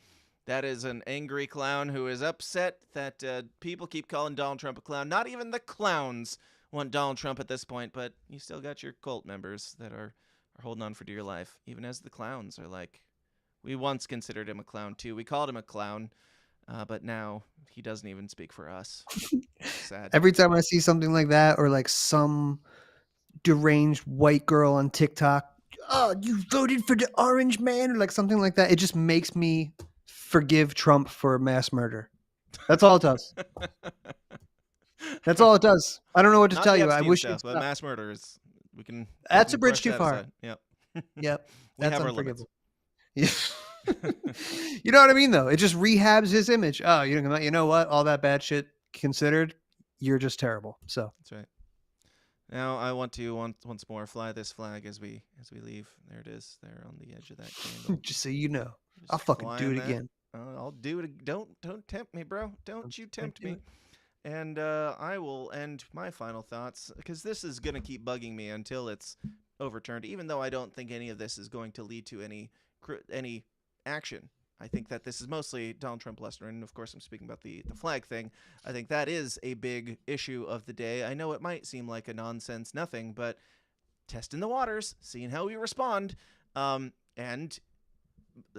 That is an angry clown who is upset that people keep calling Donald Trump a clown. Not even the clowns want Donald Trump at this point, but you still got your cult members that are holding on for dear life, even as the clowns are like, we once considered him a clown too. We called him a clown, but now he doesn't even speak for us. Sad. Every time I see something like that, or like some deranged white girl on TikTok, oh, you voted for the orange man, or like something like that, it just makes me forgive Trump for mass murder. That's all it does. That's all it does. I don't know what to tell you. I wish stuff, but mass murder is, that's a bridge too far. Yep. Yep. That's unforgivable. Yeah. You know what I mean, though? It just rehabs his image. Oh, you know what? All that bad shit considered, you're just terrible. So that's right. Now I want to once more fly this flag as we leave. There it is, there on the edge of that candle. Just so you know, I'll fucking do it again. I'll do it. Don't tempt me, bro. Don't you tempt me. And I will end my final thoughts, because this is gonna keep bugging me until it's overturned. Even though I don't think any of this is going to lead to any action. I think that this is mostly Donald Trump Lester, and of course I'm speaking about the flag thing. I think that is a big issue of the day. I know it might seem like a nonsense nothing, but testing the waters, seeing how we respond, and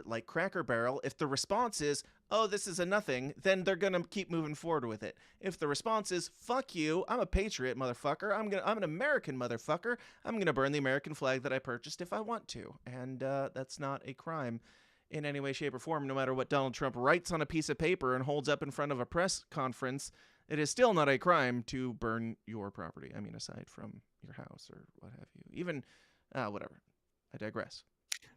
like Cracker Barrel, if the response is, oh, this is a nothing, then they're gonna keep moving forward with it. If the response is, fuck you, I'm a patriot, motherfucker, I'm an American motherfucker, I'm gonna burn the American flag that I purchased if I want to. And that's not a crime in any way, shape, or form. No matter what Donald Trump writes on a piece of paper and holds up in front of a press conference, it is still not a crime to burn your property. I mean, aside from your house or what have you. Even, whatever. I digress.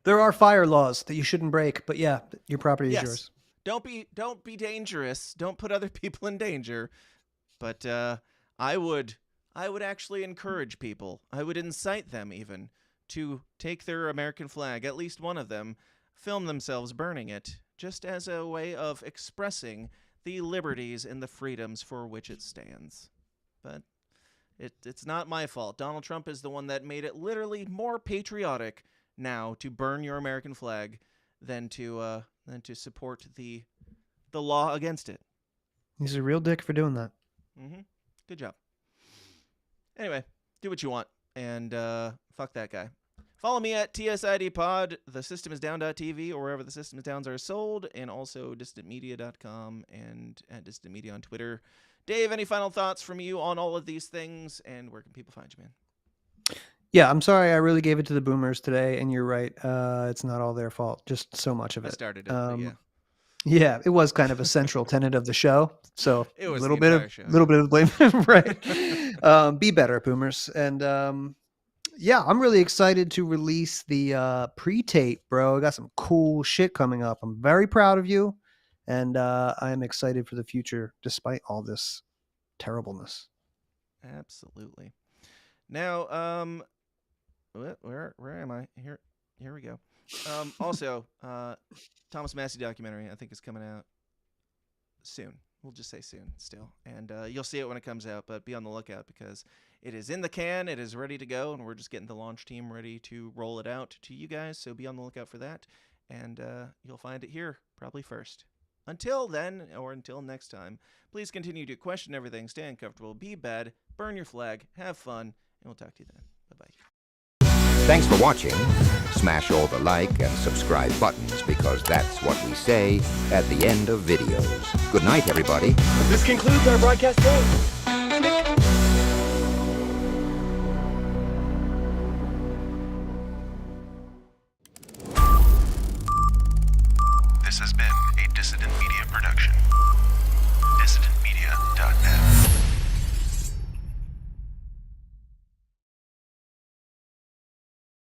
There are fire laws that you shouldn't break, but yeah, your property is yours. Don't be dangerous. Don't put other people in danger. But I would actually encourage people. I would incite them even to take their American flag, at least one of them, film themselves burning it, just as a way of expressing the liberties and the freedoms for which it stands. But it's not my fault. Donald Trump is the one that made it literally more patriotic now to burn your American flag than to support the law against it. He's a real dick for doing that. Mm-hmm. Good job. Anyway, do what you want, and fuck that guy. Follow me at TSIDpod, thesystemisdown.tv, or wherever the System is Downs are sold, and also distantmedia.com and at Distant Media on Twitter. Dave, any final thoughts from you on all of these things, and where can people find you, man? Yeah, I'm sorry. I really gave it to the boomers today, and you're right. It's not all their fault. Just so much of it. I started it, but yeah. Yeah, it was kind of a central tenet of the show. So It was a little the bit entire of show, little bit of blame, right? Be better, boomers. And yeah, I'm really excited to release the pre-tape, bro. I got some cool shit coming up. I'm very proud of you, and I'm excited for the future, despite all this terribleness. Absolutely. Now, where am I? Here we go. Also, Thomas Massey documentary, I think, is coming out soon. We'll just say soon still. And you'll see it when it comes out, but be on the lookout because it is in the can, it is ready to go, and we're just getting the launch team ready to roll it out to you guys, so be on the lookout for that. And you'll find it here, probably first. Until then, or until next time, please continue to question everything, stay uncomfortable, be bad, burn your flag, have fun, and we'll talk to you then. Bye-bye. Thanks for watching. Smash all the like and subscribe buttons because that's what we say at the end of videos. Good night, everybody. This concludes our broadcast day. This has been a Dissident Media production.